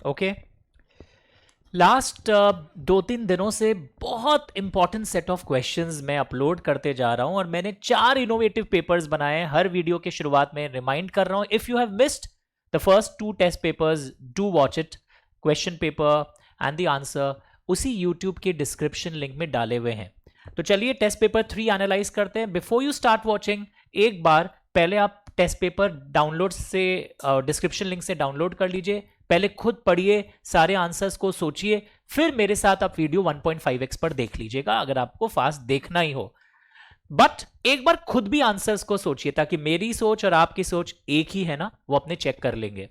Okay. Last 2-3 दिनों से बहुत इंपॉर्टेंट सेट ऑफ क्वेश्चंस मैं अपलोड करते जा रहा हूं और मैंने 4 इनोवेटिव पेपर्स बनाए हैं। हर वीडियो के शुरुआत में रिमाइंड कर रहा हूं, if you have missed the first 2 test papers, do watch it. Question paper and the answer उसी यूट्यूब के डिस्क्रिप्शन लिंक में डाले हुए हैं। तो चलिए टेस्ट पेपर 3 एनालाइज करते हैं। बिफोर यू स्टार्ट वॉचिंग, एक बार पहले आप टेस्ट पेपर डाउनलोड से डिस्क्रिप्शन लिंक से डाउनलोड कर लीजिए, पहले खुद पढ़िए, सारे आंसर्स को सोचिए, फिर मेरे साथ आप वीडियो 1.5x पर देख लीजिएगा अगर आपको फास्ट देखना ही हो। बट एक बार खुद भी आंसर्स को सोचिए ताकि मेरी सोच और आपकी सोच एक ही है ना, वो अपने चेक कर लेंगे।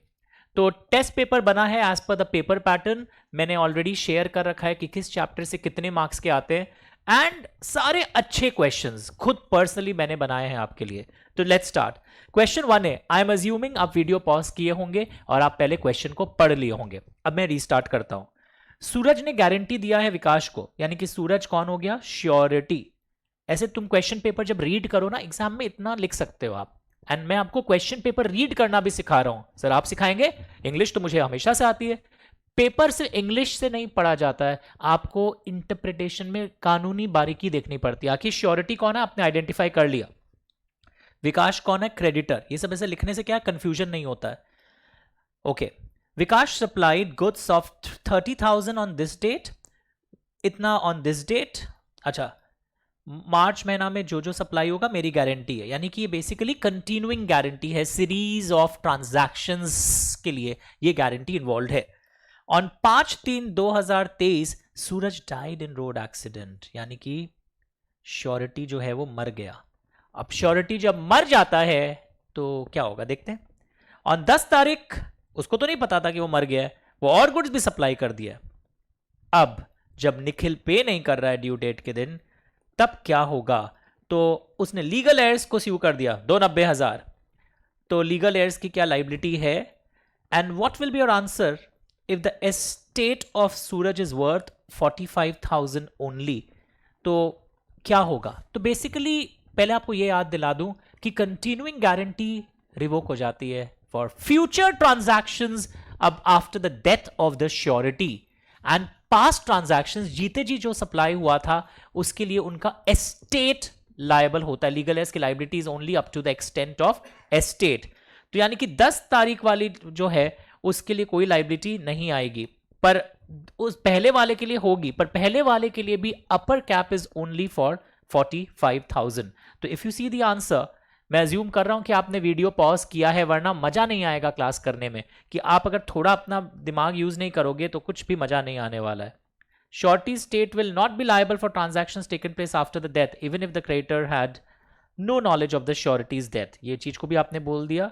तो टेस्ट पेपर बना है as per the paper pattern. मैंने ऑलरेडी शेयर कर रखा है कि किस चैप्टर से कितने मार्क्स के आते हैं एंड सारे अच्छे क्वेश्चंस खुद पर्सनली मैंने बनाए हैं आपके लिए। तो लेट्स स्टार्ट। क्वेश्चन 1 है, आई एम अज्यूमिंग आप वीडियो पॉज किए होंगे और आप पहले क्वेश्चन को पढ़ लिए होंगे। अब मैं रीस्टार्ट करता हूं। सूरज ने गारंटी दिया है विकास को, यानी कि सूरज कौन हो गया? श्योरिटी। ऐसे तुम क्वेश्चन पेपर जब रीड करो ना एग्जाम में, इतना लिख सकते हो आप। एंड मैं आपको क्वेश्चन पेपर रीड करना भी सिखा रहा हूं। सर आप सिखाएंगे? इंग्लिश तो मुझे हमेशा से आती है। पेपर से इंग्लिश से नहीं पढ़ा जाता है, आपको इंटरप्रिटेशन में कानूनी बारीकी देखनी पड़ती है। आखिर श्योरिटी कौन है आपने आइडेंटिफाई कर लिया, विकास कौन है? क्रेडिटर। ये सब ऐसे लिखने से क्या कंफ्यूजन नहीं होता है। Okay, Vikas supplied goods of 30,000 on this date, इतना ऑन दिस डेट। अच्छा, मार्च महीना में जो जो सप्लाई होगा मेरी गारंटी है, यानी कि ये बेसिकली कंटिन्यूइंग गारंटी है, सीरीज ऑफ ट्रांजैक्शंस के लिए ये गारंटी इन्वॉल्व है। On 5/3/2023 Suraj died in road accident, यानी कि श्योरिटी जो है वो मर गया। अब श्योरिटी जब मर जाता है तो क्या होगा देखते हैं। ऑन 10 तारीख उसको तो नहीं पता था कि वो मर गया है, वो और गुड्स भी सप्लाई कर दिया है। अब जब निखिल पे नहीं कर रहा है ड्यू डेट के दिन, तब क्या होगा? तो उसने लीगल एयर्स को स्यू कर दिया 290,000। तो लीगल एयर्स की क्या लाइबिलिटी है? And what will be your answer if the estate of Suraj is worth 45,000 only? तो क्या होगा? तो बेसिकली पहले आपको यह याद दिला दूं कि कंटिन्यूइंग गारंटी रिवोक हो जाती है फॉर फ्यूचर ट्रांजैक्शंस अब after the death of the surety. And past transactions, जीते जी जो सप्लाई हुआ था उसके लिए उनका एस्टेट लायबल होता है। लीगल एयर्स की liability is only up to the extent of estate. तो यानी कि 10 तारीख वाली जो है उसके लिए कोई लायबिलिटी नहीं आएगी, पर उस पहले वाले के लिए होगी, पर पहले वाले के लिए भी upper cap is only for 45,000। तो if you see the answer, मैं अज्यूम कर रहा हूं कि आपने वीडियो पॉज किया है, वरना मजा नहीं आएगा क्लास करने में। कि आप अगर थोड़ा अपना दिमाग यूज नहीं करोगे तो कुछ भी मजा नहीं आने वाला है। Surety estate will not be liable for transactions taken place after the death even if the creditor had no knowledge of the surety's death. ये चीज को भी आपने बोल दिया,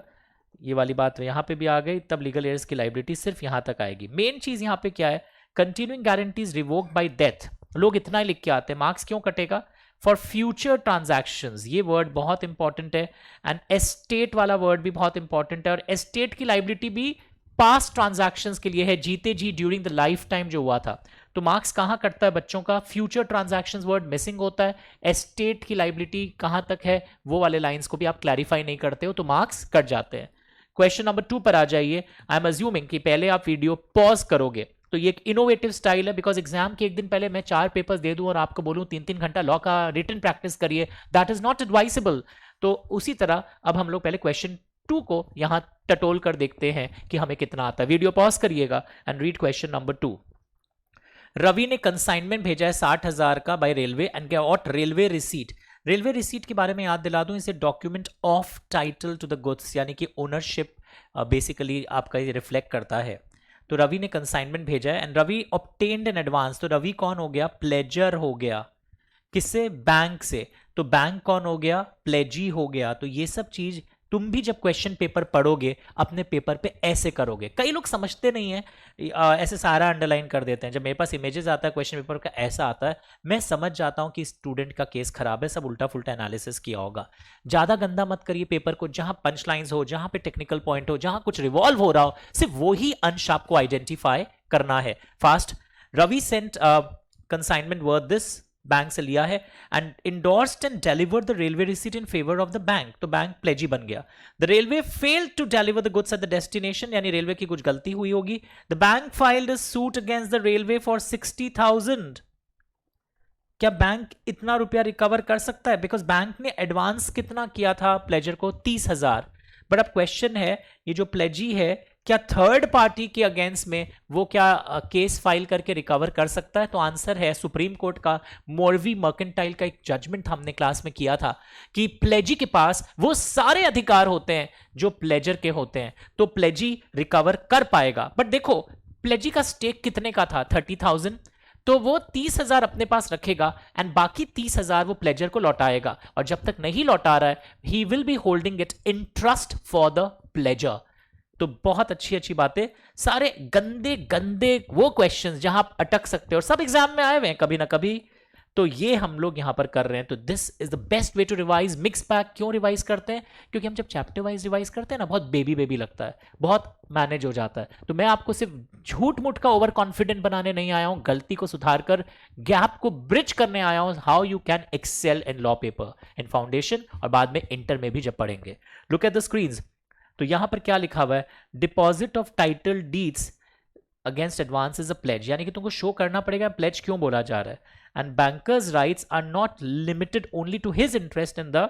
ये वाली बात यहां पे भी आ गई। तब लीगल एयर्स की लायबिलिटी सिर्फ यहां तक आएगी। मेन चीज यहां पे क्या है? Continuing guarantees revoked bye death. लोग इतना ही लिख के आते हैं, मार्क्स क्यों कटेगा? फॉर फ्यूचर ट्रांजैक्शंस, ये वर्ड बहुत इंपॉर्टेंट है। एंड एस्टेट वाला वर्ड भी बहुत इंपॉर्टेंट है, और एस्टेट की लायबिलिटी भी पास्ट ट्रांजैक्शंस के लिए है, जीते जी ड्यूरिंग द लाइफ टाइम जो हुआ था। तो मार्क्स कहां कटता है बच्चों का? फ्यूचर ट्रांजैक्शंस वर्ड मिसिंग होता है। एस्टेट की लायबिलिटी कहां तक है वो वाले लाइंस को भी आप क्लैरिफाई नहीं करते हो तो मार्क्स कट जाते हैं। क्वेश्चन नंबर 2 पर आ जाइए। आई एम अज्यूमिंग कि पहले आप वीडियो पॉज करोगे, तो ये एक इनोवेटिव स्टाइल है, बिकॉज एग्जाम के एक दिन पहले मैं 4 पेपर्स दे दूं और आपको बोलूं 3-3 घंटा लॉ का रिटन प्रैक्टिस करिए, दैट इज नॉट एडवाइसेबल। तो उसी तरह अब हम लोग पहले क्वेश्चन 2 को यहां टटोल कर देखते हैं कि हमें कितना आता है। वीडियो पॉज करिएगा and read question number 2। Ravi ने कंसाइनमेंट भेजा है 60,000 का by railway and got railway receipt. Railway receipt के बारे में याद दिला दूं, इसे document of title to the goods, यानी कि ओनरशिप बेसिकली आपका ये रिफ्लेक्ट करता है। तो रवि ने कंसाइनमेंट भेजा है and Ravi obtained in advance. तो रवि कौन हो गया? प्लेजर हो गया। किससे? बैंक से। तो बैंक कौन हो गया? प्लेजी हो गया। तो ये सब चीज तुम भी जब क्वेश्चन पेपर पढ़ोगे अपने पेपर पे ऐसे करोगे। कई लोग समझते नहीं है, ऐसे सारा अंडरलाइन कर देते हैं। जब मेरे पास इमेजेस आता है क्वेश्चन पेपर का ऐसा आता है, मैं समझ जाता हूं कि स्टूडेंट का केस खराब है, सब उल्टा फुल्टा एनालिसिस किया होगा। ज्यादा गंदा मत करिए पेपर को, जहां पंच लाइन्स हो, जहां पे टेक्निकल पॉइंट हो, जहां कुछ रिवॉल्व हो रहा हो, सिर्फ वो ही अंश आपको आइडेंटिफाई करना है। Fast. Ravi sent consignment worth this, bank से लिया है, and endorsed and delivered the railway receipt in favour of the bank, तो बैंक प्लेजी बन गया। The railway failed to deliver the goods at the destination, यानी railway की कुछ गलती हुई होगी। The bank filed a suit against the railway for 60,000। क्या बैंक इतना रुपया रिकवर कर सकता है? बिकॉज बैंक ने एडवांस कितना किया था प्लेजर को? 30,000। बट अब क्वेश्चन है, ये जो प्लेजी है क्या थर्ड पार्टी के अगेंस्ट में वो क्या केस फाइल करके रिकवर कर सकता है? तो आंसर है सुप्रीम कोर्ट का मोरवी मर्केंटाइल का एक जजमेंट हमने क्लास में किया था कि प्लेजी के पास वो सारे अधिकार होते हैं जो प्लेजर के होते हैं, तो प्लेजी रिकवर कर पाएगा। बट देखो प्लेजी का स्टेक कितने का था? 30,000। तो वो 30,000 अपने पास रखेगा एंड बाकी 30,000 वो प्लेजर को लौटाएगा, और जब तक नहीं लौटा रहा है he will be holding it in trust for the pleasure. तो बहुत अच्छी अच्छी बातें, सारे गंदे गंदे वो क्वेश्चंस जहां आप अटक सकते हो और सब एग्जाम में आए हुए हैं कभी ना कभी, तो ये हम लोग यहां पर कर रहे हैं। तो this is the best way to revise. Mix pack क्यों रिवाइज करते हैं? क्योंकि हम जब चैप्टर वाइज रिवाइज करते हैं ना, बहुत बेबी बेबी लगता है, बहुत मैनेज हो जाता है। तो मैं आपको सिर्फ झूठ मूठ का ओवर कॉन्फिडेंट बनाने नहीं आया हूं, गलती को सुधार कर गैप को ब्रिज करने आया हूं, how you can excel in law paper in foundation और बाद में इंटर में भी जब पढ़ेंगे। Look at the screens. तो यहां पर क्या लिखा हुआ है? Deposit of title deeds against advance is a pledge, यानी कि तुमको शो करना पड़ेगा प्लेज क्यों बोला जा रहा है। And bankers rights are not limited only to his interest in the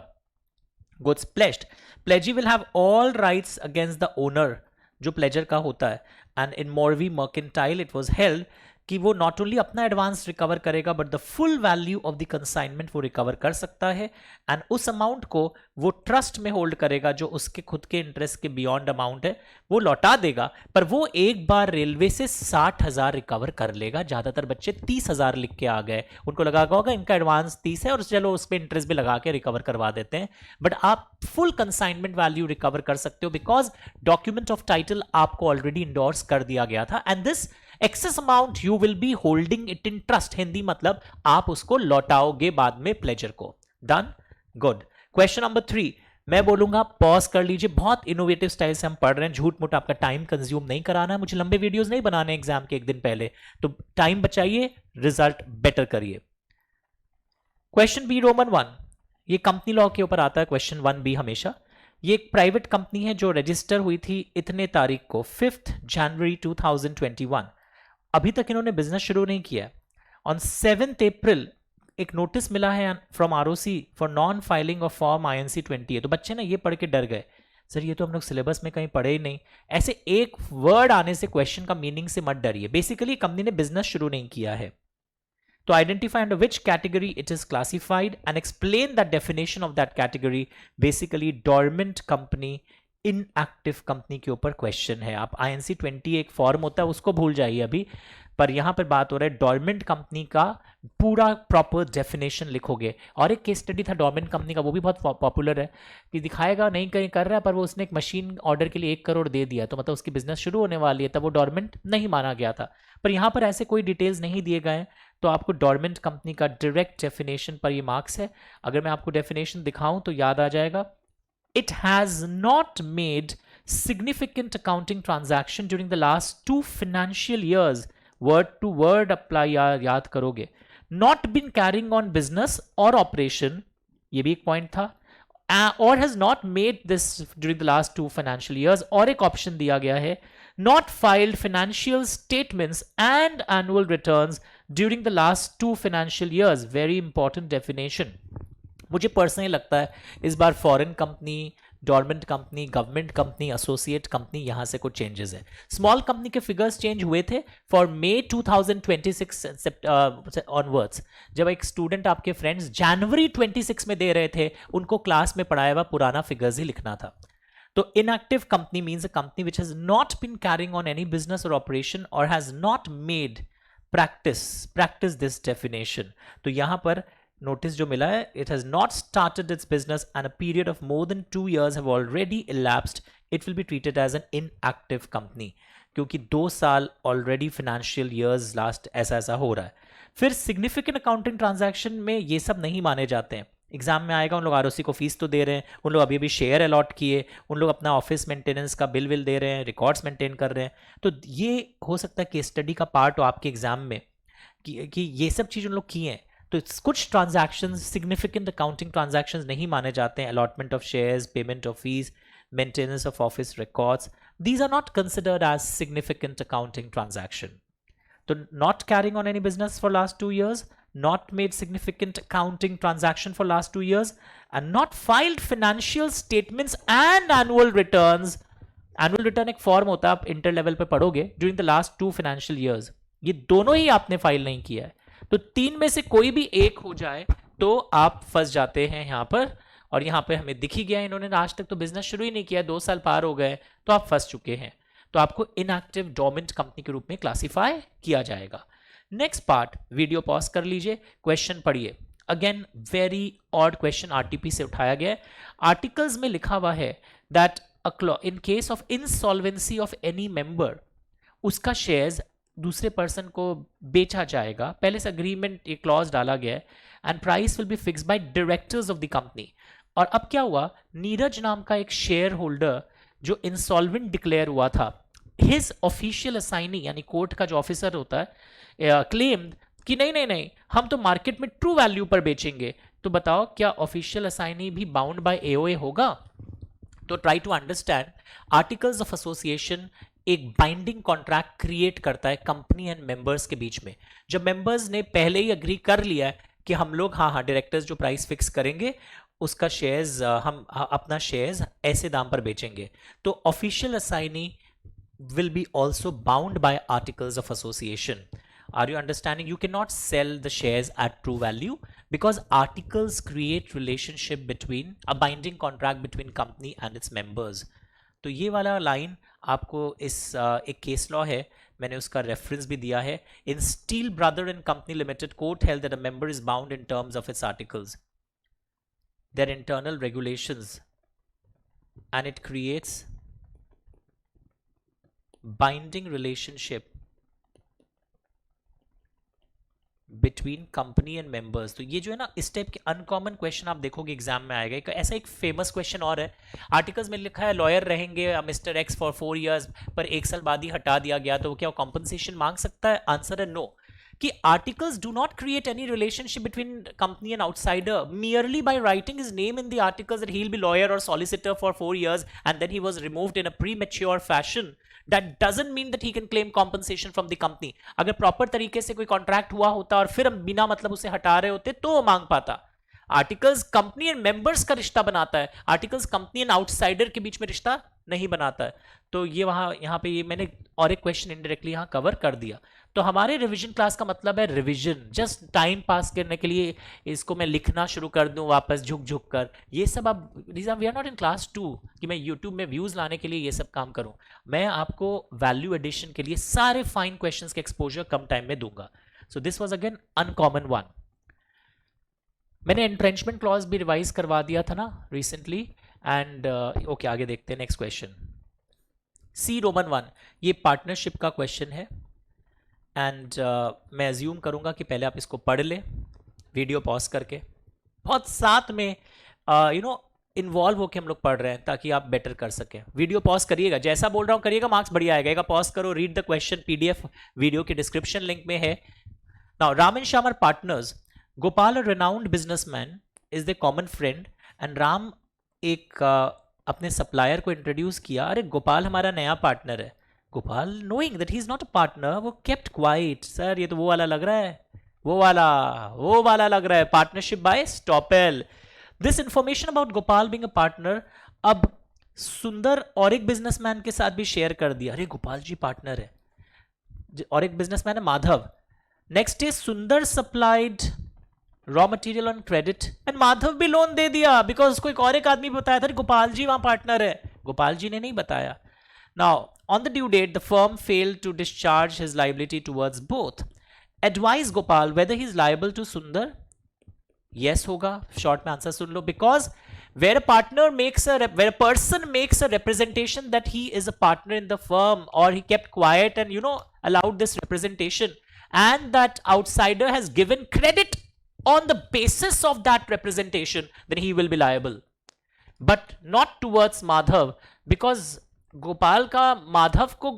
goods pledged. Pledgee will have all rights against the owner, जो प्लेजर का होता है। And in Morvi mercantile it was held कि वो नॉट ओनली अपना advance recover करेगा but the full value of the consignment वो recover कर सकता है, एंड उस अमाउंट को वो ट्रस्ट में होल्ड करेगा जो उसके खुद के इंटरेस्ट के बियॉन्ड अमाउंट है वो लौटा देगा। पर वो एक बार रेलवे से 60,000 रिकवर कर लेगा। ज्यादातर बच्चे 30,000 लिख के आ गए, उनको लगा होगा इनका एडवांस 30 है और चलो उस पर इंटरेस्ट भी लगा के रिकवर करवा देते हैं, बट आप फुल कंसाइनमेंट वैल्यू रिकवर कर सकते हो बिकॉज डॉक्यूमेंट ऑफ टाइटल आपको ऑलरेडी इंडोर्स कर दिया गया था। And this excess amount you will be holding it in trust, Hindi मतलब आप उसको लौटाओगे बाद में प्लेजर को। डन? गुड। क्वेश्चन नंबर 3 मैं बोलूंगा, पॉज कर लीजिए। बहुत इनोवेटिव स्टाइल से हम पढ़ रहे हैं, झूठ मूठ आपका टाइम कंज्यूम नहीं कराना है, मुझे लंबे वीडियोस नहीं बनाने एग्जाम के एक दिन पहले, तो टाइम बचाइए, रिजल्ट बेटर करिए। क्वेश्चन बी रोमन 1, ये कंपनी लॉ के ऊपर आता है क्वेश्चन 1B हमेशा। ये एक प्राइवेट कंपनी है जो रजिस्टर हुई थी इतने तारीख को 5 जनवरी 2021। अभी तक इन्होंने बिजनेस शुरू नहीं किया। ऑन 7 अप्रैल एक नोटिस मिला है from ROC for non filing of form INC 20। तो बच्चे ना ये पढ़ के डर गए, सर ये तो हम लोग सिलेबस में कहीं पढ़े ही नहीं। ऐसे एक वर्ड आने से क्वेश्चन का मीनिंग से मत डरिए। बेसिकली कंपनी ने बिजनेस शुरू नहीं किया है। तो identify under which category it is classified and explain the definition of that category. Basically dormant company, inactive company के ऊपर क्वेश्चन है। आप INC 20 एक फॉर्म होता है उसको भूल जाइए अभी, पर यहां पर बात हो रहा है डोरमेंट कंपनी का पूरा प्रॉपर डेफिनेशन लिखोगे। और एक केस स्टडी था डोरमेंट कंपनी का, वो भी बहुत पॉपुलर है कि दिखाएगा नहीं कहीं कर रहा है, पर वो उसने एक मशीन ऑर्डर के लिए 1 करोड़ दे दिया, तो मतलब उसकी बिजनेस शुरू होने वाली है, तब वो डोरमेंट नहीं माना गया था। पर यहां पर ऐसे कोई डिटेल्स नहीं दिए गए हैं, तो आपको डोरमेंट कंपनी का डायरेक्ट डेफिनेशन पर ये मार्क्स है। अगर मैं आपको डेफिनेशन दिखाऊं तो याद आ जाएगा, it has not made significant accounting transaction during the last 2 financial years. Word to word apply याद करोगे। Not been carrying on business or operation, ये भी एक पॉइंट था, or has not made this during the last 2 financial years, और एक option दिया गया है not filed financial statements and annual returns during the last 2 financial years. Very important definition. मुझे पर्सनली लगता है इस बार foreign company, dormant company, government company, associate company, यहां से कुछ चेंजेस है। स्मॉल कंपनी के फिगर्स चेंज हुए थे फॉर May 2026 ऑनवर्ड्स, जब एक स्टूडेंट आपके फ्रेंड्स जनवरी 26 में दे रहे थे, उनको क्लास में पढ़ाया हुआ पुराना फिगर्स ही लिखना था। तो inactive company means a company which has not been carrying on any business or operation or has not made practice this definition. तो यहां पर नोटिस जो मिला है, it has not started its business and a period of more than 2 years have already elapsed, it will be treated as an inactive company, क्योंकि 2 साल already financial years last ऐसा हो रहा है। फिर सिग्निफिकेंट अकाउंटिंग ट्रांजैक्शन में ये सब नहीं माने जाते हैं। एग्जाम में आएगा, उन लोग आरओसी को फीस तो दे रहे हैं, उन लोग अभी शेयर अलॉट किए, उन लोग अपना ऑफिस मेंटेनेंस का बिल दे रहे हैं, रिकॉर्ड्स मेंटेन कर रहे हैं। तो ये हो सकता है केस स्टडी का पार्ट हो आपके एग्जाम में कि ये सब चीज़ उन लोग किए हैं। तो कुछ ट्रांजैक्शंस सिग्निफिकेंट अकाउंटिंग ट्रांजैक्शंस नहीं माने जाते हैं, allotment of shares, payment of fees, maintenance of office records, these are not considered as significant accounting transaction. So not carrying on any business for last 2 years, not made significant accounting transaction for last 2 years, and not filed financial statements and annual returns. Annual return एक form होता है, आप inter level पे पढ़ोगे, during the last 2 financial years, ये दोनों ही आपने file नहीं किया है। तो 3 में से कोई भी एक हो जाए तो आप फंस जाते हैं यहाँ पर, और यहाँ पे हमें दिख ही गया इन्होंने आज तक तो बिजनेस शुरू ही नहीं किया, 2 साल पार हो गए, तो आप फंस चुके हैं, तो आपको इनएक्टिव डोमेंट कंपनी के रूप में क्लासिफाई किया जाएगा। नेक्स्ट पार्ट, वीडियो पॉज कर लीजिए, क्वेश्चन पढ़िए। Again very odd question RTP से उठाया गया है। आर्टिकल्स में लिखा हुआ है that in case of insolvency of any member, उसका शेयर्स दूसरे पर्सन को बेचा जाएगा। पहले से अग्रीमेंट, ये क्लॉज डाला गया है, and price will be fix by directors of the company. और अब क्या हुआ, नीरज नाम का एक शेयर होल्डर जो इंसॉल्वेंट डिक्लेयर हुआ था, हिज ऑफिशियल असाइनी यानी कोर्ट का जो ऑफिसर होता है, क्लेम्ड कि नहीं नहीं नहीं, हम तो मार्केट में ट्रू वैल्यू पर बेचेंगे। तो बताओ क्या ऑफिशियल असाइनी भी बाउंड बाय एओए होगा? तो try to understand, articles of association एक बाइंडिंग कॉन्ट्रैक्ट क्रिएट करता है कंपनी एंड मेंबर्स के बीच में। जब मेंबर्स ने पहले ही अग्री कर लिया है कि हम लोग हाँ डायरेक्टर्स जो प्राइस फिक्स करेंगे उसका शेयर्स, हम अपना शेयर्स ऐसे दाम पर बेचेंगे, तो official assignee will be also bound by articles of association. Are you understanding? You cannot sell the shares at true value because articles create relationship between a binding contract between company and its members. तो ये वाला line आपको इस एक case law है, मैंने उसका reference भी दिया है। In steel brother and company limited, court held that a member is bound in terms of its articles, their internal regulations, and it creates binding relationship between company and members। तो ये जो है ना, इस type के uncommon question आप देखोगे exam में आएगा। एक ऐसा एक फेमस क्वेश्चन और है, आर्टिकल्स में लिखा है लॉयर रहेंगे मिस्टर एक्स फॉर 4 years, पर 1 साल बाद ही हटा दिया गया, तो क्या कॉम्पनसेशन मांग सकता है? आंसर है नो, कि articles do not create any relationship between company and outsider merely by writing his name in the articles that he'll be lawyer or solicitor for 4 years and then he was removed in a premature fashion. That doesn't mean that he can claim compensation from the company. अगर proper तरीके से कोई contract हुआ होता और फिर हम बिना मतलब उसे हटा रहे होते तो वो मांग पाता। आर्टिकल्स कंपनी एंड मेंबर्स का रिश्ता बनाता है, आर्टिकल्स कंपनी एंड आउटसाइडर के बीच में रिश्ता नहीं बनाता है। तो ये यहाँ पे ये मैंने और एक क्वेश्चन इनडायरेक्टली यहाँ कवर कर दिया। तो हमारे रिवीजन क्लास का मतलब है रिवीजन, जस्ट टाइम पास करने के लिए इसको मैं लिखना शुरू कर दूं वापस झुक झुक कर, ये सब अब we are not in class 2 कि मैं यूट्यूब में व्यूज लाने के लिए ये सब काम करूं। मैं आपको वैल्यू एडिशन के लिए सारे फाइन क्वेश्चंस के एक्सपोजर कम टाइम में दूंगा। So this was again uncommon one. मैंने एंट्रेंचमेंट क्लॉज भी रिवाइज करवा दिया था ना रिसेंटली, एंड ओके आगे देखते हैं नेक्स्ट क्वेश्चन। सी रोमन 1, ये पार्टनरशिप का क्वेश्चन है, एंड मैं अज्यूम करूंगा कि पहले आप इसको पढ़ लें वीडियो पॉज करके, बहुत साथ में इन्वॉल्व होकर हम लोग पढ़ रहे हैं ताकि आप बेटर कर सकें। वीडियो पॉज करिएगा, जैसा बोल रहा हूं करिएगा, मार्क्स बढ़िया आएगा। पॉज करो, read the question, PDF video के डिस्क्रिप्शन लिंक में है। Now Ram and Shyam are partners, Gopal a renowned businessman is the common friend, and Ram एक अपने सप्लायर को इंट्रोड्यूस किया, अरे गोपाल हमारा नया पार्टनर है। Gopal knowing that he is not a partner, वो केप्ट क्वाइट। सर ये तो वो वाला लग रहा है, वो वाला लग रहा है, partnership bye estoppel. This information about Gopal being a partner अब सुंदर और एक बिजनेसमैन के साथ भी शेयर कर दिया, अरे गोपाल जी पार्टनर है, और एक बिजनेसमैन है माधव। नेक्स्ट इज सुंदर supplied raw material on credit and Madhav भी लोन दे दिया, बिकॉज उसको एक और एक आदमी बताया था गोपाल जी वहां पार्टनर है, गोपाल जी ने नहीं बताया। Now on the due date, the firm failed to discharge his liability towards both. Advise Gopal whether he is liable to Sundar. Yes होगा, short में answer soon low. Because where a person makes a representation that he is a partner in the firm, or he kept quiet and allowed this representation, and that outsider has given credit on the basis of that representation, then he will be liable, but not towards Madhav, because Gopal का माधव को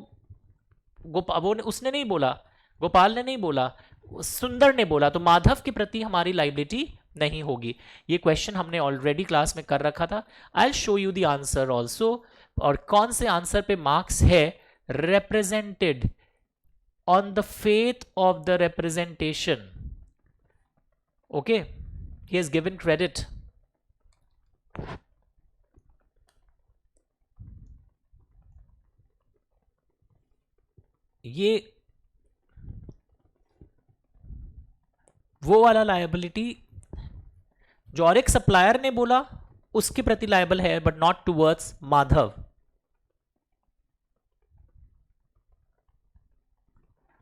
उसने नहीं बोला, गोपाल ने नहीं बोला, सुंदर ने बोला, तो माधव के प्रति हमारी लाइबिलिटी नहीं होगी। ये क्वेश्चन हमने ऑलरेडी क्लास में कर रखा था। आई show you the answer also. और कौन से आंसर पे मार्क्स है? Represented on the faith of the representation. Okay, he has given credit. ये वो वाला लायबिलिटी जो और एक सप्लायर ने बोला उसके प्रति लायबल है, बट नॉट टूवर्ड्स माधव।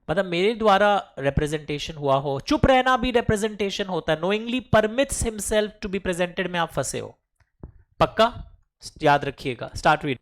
मतलब मेरे द्वारा रिप्रेजेंटेशन हुआ हो, चुप रहना भी रिप्रेजेंटेशन होता है। Knowingly permits himself to be presented में आप फंसे हो, पक्का याद रखिएगा। Start read.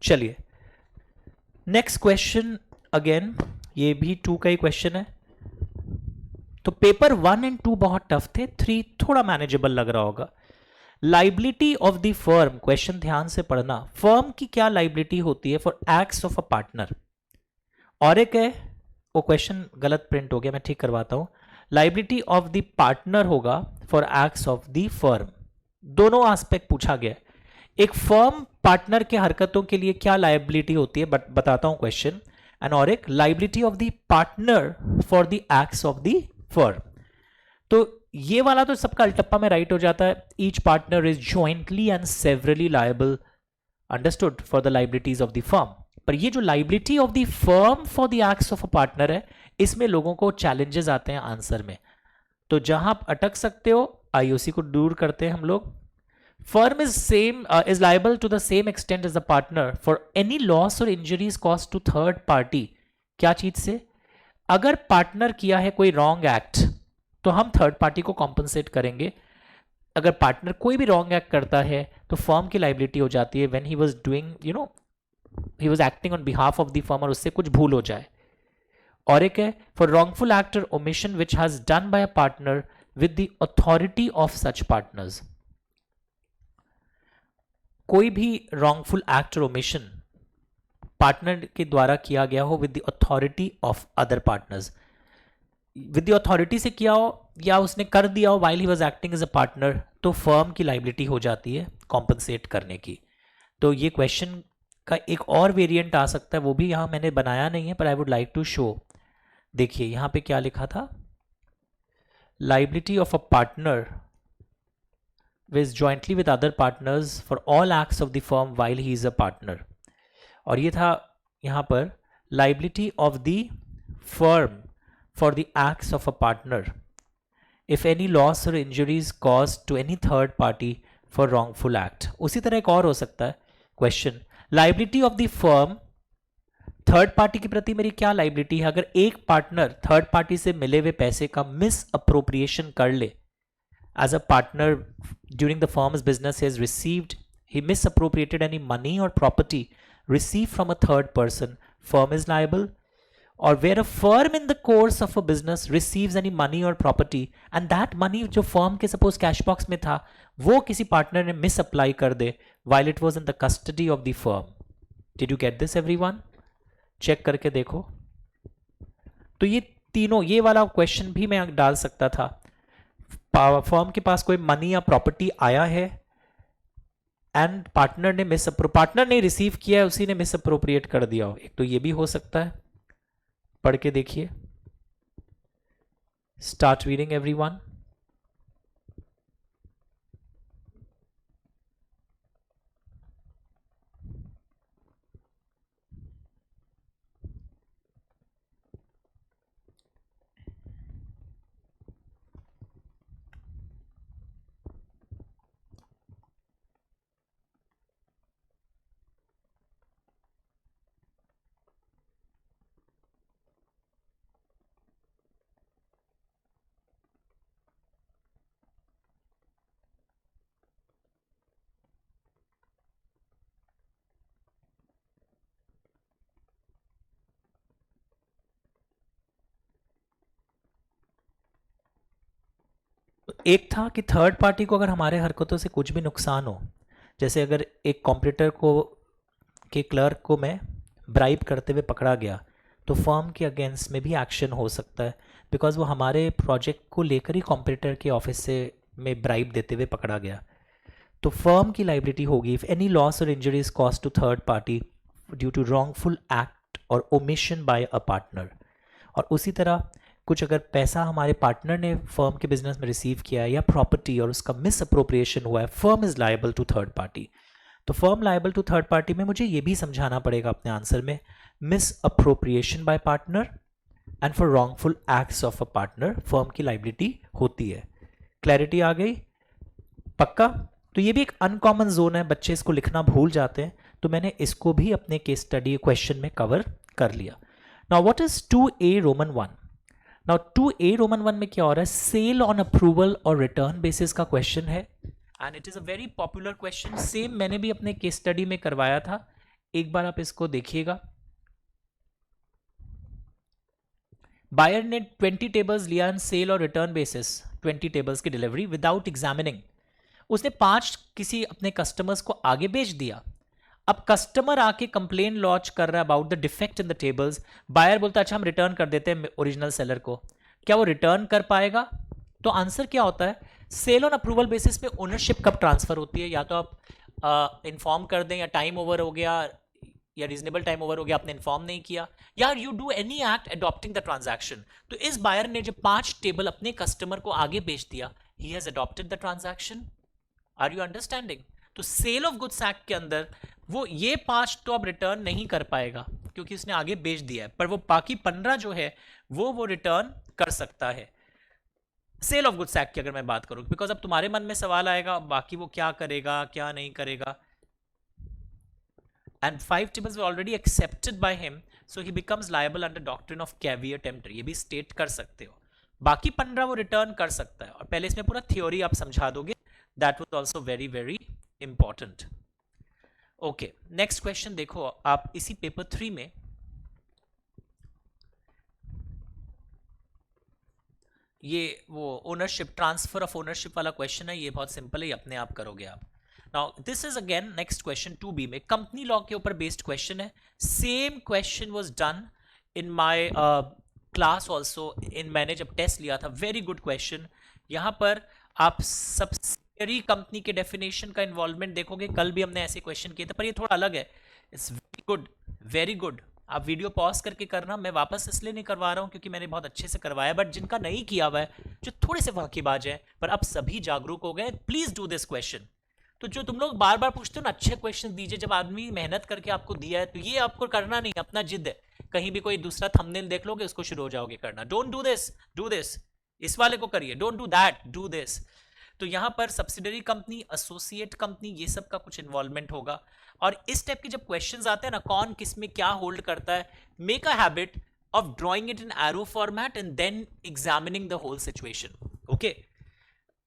चलिए नेक्स्ट क्वेश्चन अगेन, ये भी 2 का ही क्वेश्चन है। तो पेपर 1 एंड 2 बहुत टफ थे, 3 थोड़ा मैनेजेबल लग रहा होगा। Liability of the firm, question ध्यान से पढ़ना। फर्म की क्या लाइबिलिटी होती है for acts of a partner? और एक है, वो क्वेश्चन गलत प्रिंट हो गया, मैं ठीक करवाता हूं। लाइबिलिटी ऑफ द पार्टनर होगा for acts of the firm. दोनों एस्पेक्ट पूछा गया। एक फर्म पार्टनर के हरकतों के लिए क्या लाइबिलिटी होती है, बट बताता हूं क्वेश्चन। एंड और एक liability of the partner for the acts of the firm. तो ये वाला तो सबका अल्टप्पा में राइट हो जाता है। Each partner is jointly and severally liable, understood, for the liabilities of the firm. पर ये जो liability of the firm for the acts of a partner है, इसमें लोगों को चैलेंजेस आते हैं आंसर में। तो जहां आप अटक सकते हो, आइए उसी को दूर करते हैं हम लोग। Firm is liable to the same extent as the partner for any loss or injuries caused to third party। क्या चीज से? अगर पार्टनर किया है कोई रॉन्ग एक्ट तो हम थर्ड पार्टी को कॉम्पनसेट करेंगे। अगर पार्टनर कोई भी रॉन्ग एक्ट करता है तो फर्म की लाइबिलिटी हो जाती है, when he was doing he was acting on behalf of the firm, और उससे कुछ भूल हो जाए। और एक है for wrongful act or omission which has done by a partner with the authority of such partners. कोई भी wrongful act or omission partner के द्वारा किया गया हो with the authority of other partners, with the authority से किया हो या उसने कर दिया हो while he was acting as a partner, तो फर्म की लाइबिलिटी हो जाती है कॉम्पनसेट करने की। तो ये क्वेश्चन का एक और वेरिएंट आ सकता है, वो भी यहां मैंने बनाया नहीं है, पर I would like to show. देखिए यहां पे क्या लिखा था, liability of a partner with jointly with other partners for all acts of the firm while he is a partner। और ये था यहाँ पर liability of the firm for the acts of a partner if any loss or injuries caused to any third party for wrongful act। उसी तरह एक और हो सकता है question, liability of the firm, third party के प्रति मेरी क्या लाइबिलिटी है अगर एक पार्टनर थर्ड पार्टी से मिले हुए पैसे का मिस अप्रोप्रिएशन कर ले। As a partner during the firm's business, he has received he misappropriated any money or property received from a third person, firm is liable. Or where a firm in the course of a business receives any money or property and that money जो firm के suppose cash box में था वो किसी partner ने misapply कर दे while it was in the custody of the firm. Did you get this everyone? Check करके देखो. तो ये तीनों, ये वाला क्वेश्चन भी मैं डाल सकता था. फर्म के पास कोई मनी या प्रॉपर्टी आया है एंड पार्टनर ने रिसीव किया है, उसी ने मिस अप्रोप्रिएट कर दिया हो. एक तो ये भी हो सकता है. पढ़ के देखिए. Start reading everyone. एक था कि थर्ड पार्टी को अगर हमारे हरकतों से कुछ भी नुकसान हो, जैसे अगर एक कॉम्पिटिटर को के क्लर्क को मैं ब्राइब करते हुए पकड़ा गया तो फर्म के अगेंस्ट में भी एक्शन हो सकता है, बिकॉज वो हमारे प्रोजेक्ट को लेकर ही कॉम्पिटिटर के ऑफिस से में ब्राइब देते हुए पकड़ा गया. तो फर्म की लाइबिलिटी होगी if any loss or injury is cause to third party due to wrongful act or omission by a partner. और उसी तरह कुछ अगर पैसा हमारे पार्टनर ने फर्म के बिजनेस में रिसीव किया है या प्रॉपर्टी और उसका मिस अप्रोप्रिएशन हुआ है, firm is liable to third party. तो firm liable to third party में मुझे ये भी समझाना पड़ेगा अपने आंसर में, misappropriation by partner and for wrongful acts of a partner firm की लाइबिलिटी होती है. क्लैरिटी आ गई? पक्का? तो ये भी एक अनकॉमन जोन है, बच्चे इसको लिखना भूल जाते हैं, तो मैंने इसको भी अपने केस स्टडी क्वेश्चन में कवर कर लिया. Now what is 2A Roman 1? Now 2A Roman 1 में क्या हो रहा है? सेल ऑन अप्रूवल और रिटर्न बेसिस का क्वेश्चन है and it is a very popular question. Same मैंने भी अपने केस स्टडी में करवाया था, एक बार आप इसको देखिएगा. बायर ने 20 टेबल्स लिया इन सेल और रिटर्न बेसिस, 20 टेबल्स की डिलीवरी विदाउट एग्जामिनिंग. उसने 5 किसी अपने कस्टमर्स को आगे बेच दिया. अब कस्टमर आके कंप्लेन लॉन्च कर रहा है about the defect in the tables. Buyer बोलता है अच्छा हम रिटर्न कर देते हैं ओरिजिनल सेलर को. क्या वो रिटर्न कर पाएगा? तो आंसर क्या होता है? सेल ऑन अप्रूवल बेसिस पे ओनरशिप कब ट्रांसफर होती है? या तो आप इन्फॉर्म कर दें, या टाइम ओवर हो गया, या रीजनेबल टाइम ओवर हो गया, आपने इन्फॉर्म नहीं किया, या you do any act adopting the transaction. तो इस बायर ने जब 5 टेबल अपने कस्टमर को आगे बेच दिया, he has adopted the transaction. Are you understanding? तो सेल ऑफ गुड्स एक्ट के अंदर वो ये 5 तो अब रिटर्न नहीं कर पाएगा क्योंकि उसने आगे बेच दिया है, पर वो बाकी 15 जो है वो रिटर्न कर सकता है. सेल ऑफ गुड्स एक्ट की अगर मैं बात करूं, बिकॉज अब तुम्हारे मन में सवाल आएगा बाकी वो क्या करेगा क्या नहीं करेगा. And 5 tables were already accepted by him, so he becomes liable under doctrine of caviar tempter. ये भी स्टेट कर सकते हो. बाकी 15 वो रिटर्न कर सकता है, और पहले इसमें पूरा थ्योरी आप समझा दोगे. That was also very very important. Okay, next question देखो आप इसी पेपर 3 में. ये वो ओनरशिप, ट्रांसफर ऑफ ओनरशिप वाला क्वेश्चन है. ये बहुत सिंपल है, ये अपने आप करोगे आप. Now this is again next question 2B में कंपनी लॉ के ऊपर बेस्ड क्वेश्चन है. Same question was done in my class also, इन मैंने जब टेस्ट लिया था. Very good question. यहां पर आप सब्सिडियरी कंपनी के डेफिनेशन का इन्वॉल्वमेंट देखोगे. कल भी हमने ऐसे क्वेश्चन किए थे, पर ये थोड़ा अलग है. It's very good, very good. आप वीडियो पॉज करके करना. मैं वापस इसलिए नहीं करवा रहा हूं क्योंकि मैंने बहुत अच्छे से करवाया, बट जिनका नहीं किया हुआ है, जो थोड़े से वाकिबाज हैं, पर अब सभी जागरूक हो गए, प्लीज डू दिस क्वेश्चन. तो जो तुम लोग बार बार पूछते हो ना, अच्छे क्वेश्चन दीजिए. जब आदमी मेहनत करके आपको दिया है तो ये आपको करना नहीं, अपना जिद है. कहीं भी कोई दूसरा थंबनेल देख लोगे उसको शुरू हो जाओगे करना. Don't do this, do this. इस वाले को करिए. Don't do that, do this. तो यहां पर सब्सिडरी कंपनी, एसोसिएट कंपनी, ये सब का कुछ इन्वॉल्वमेंट होगा. और इस टाइप के जब क्वेश्चंस आते हैं ना, कौन किस में क्या होल्ड करता है, make a habit of drawing it in arrow format and then examining the whole situation. Okay,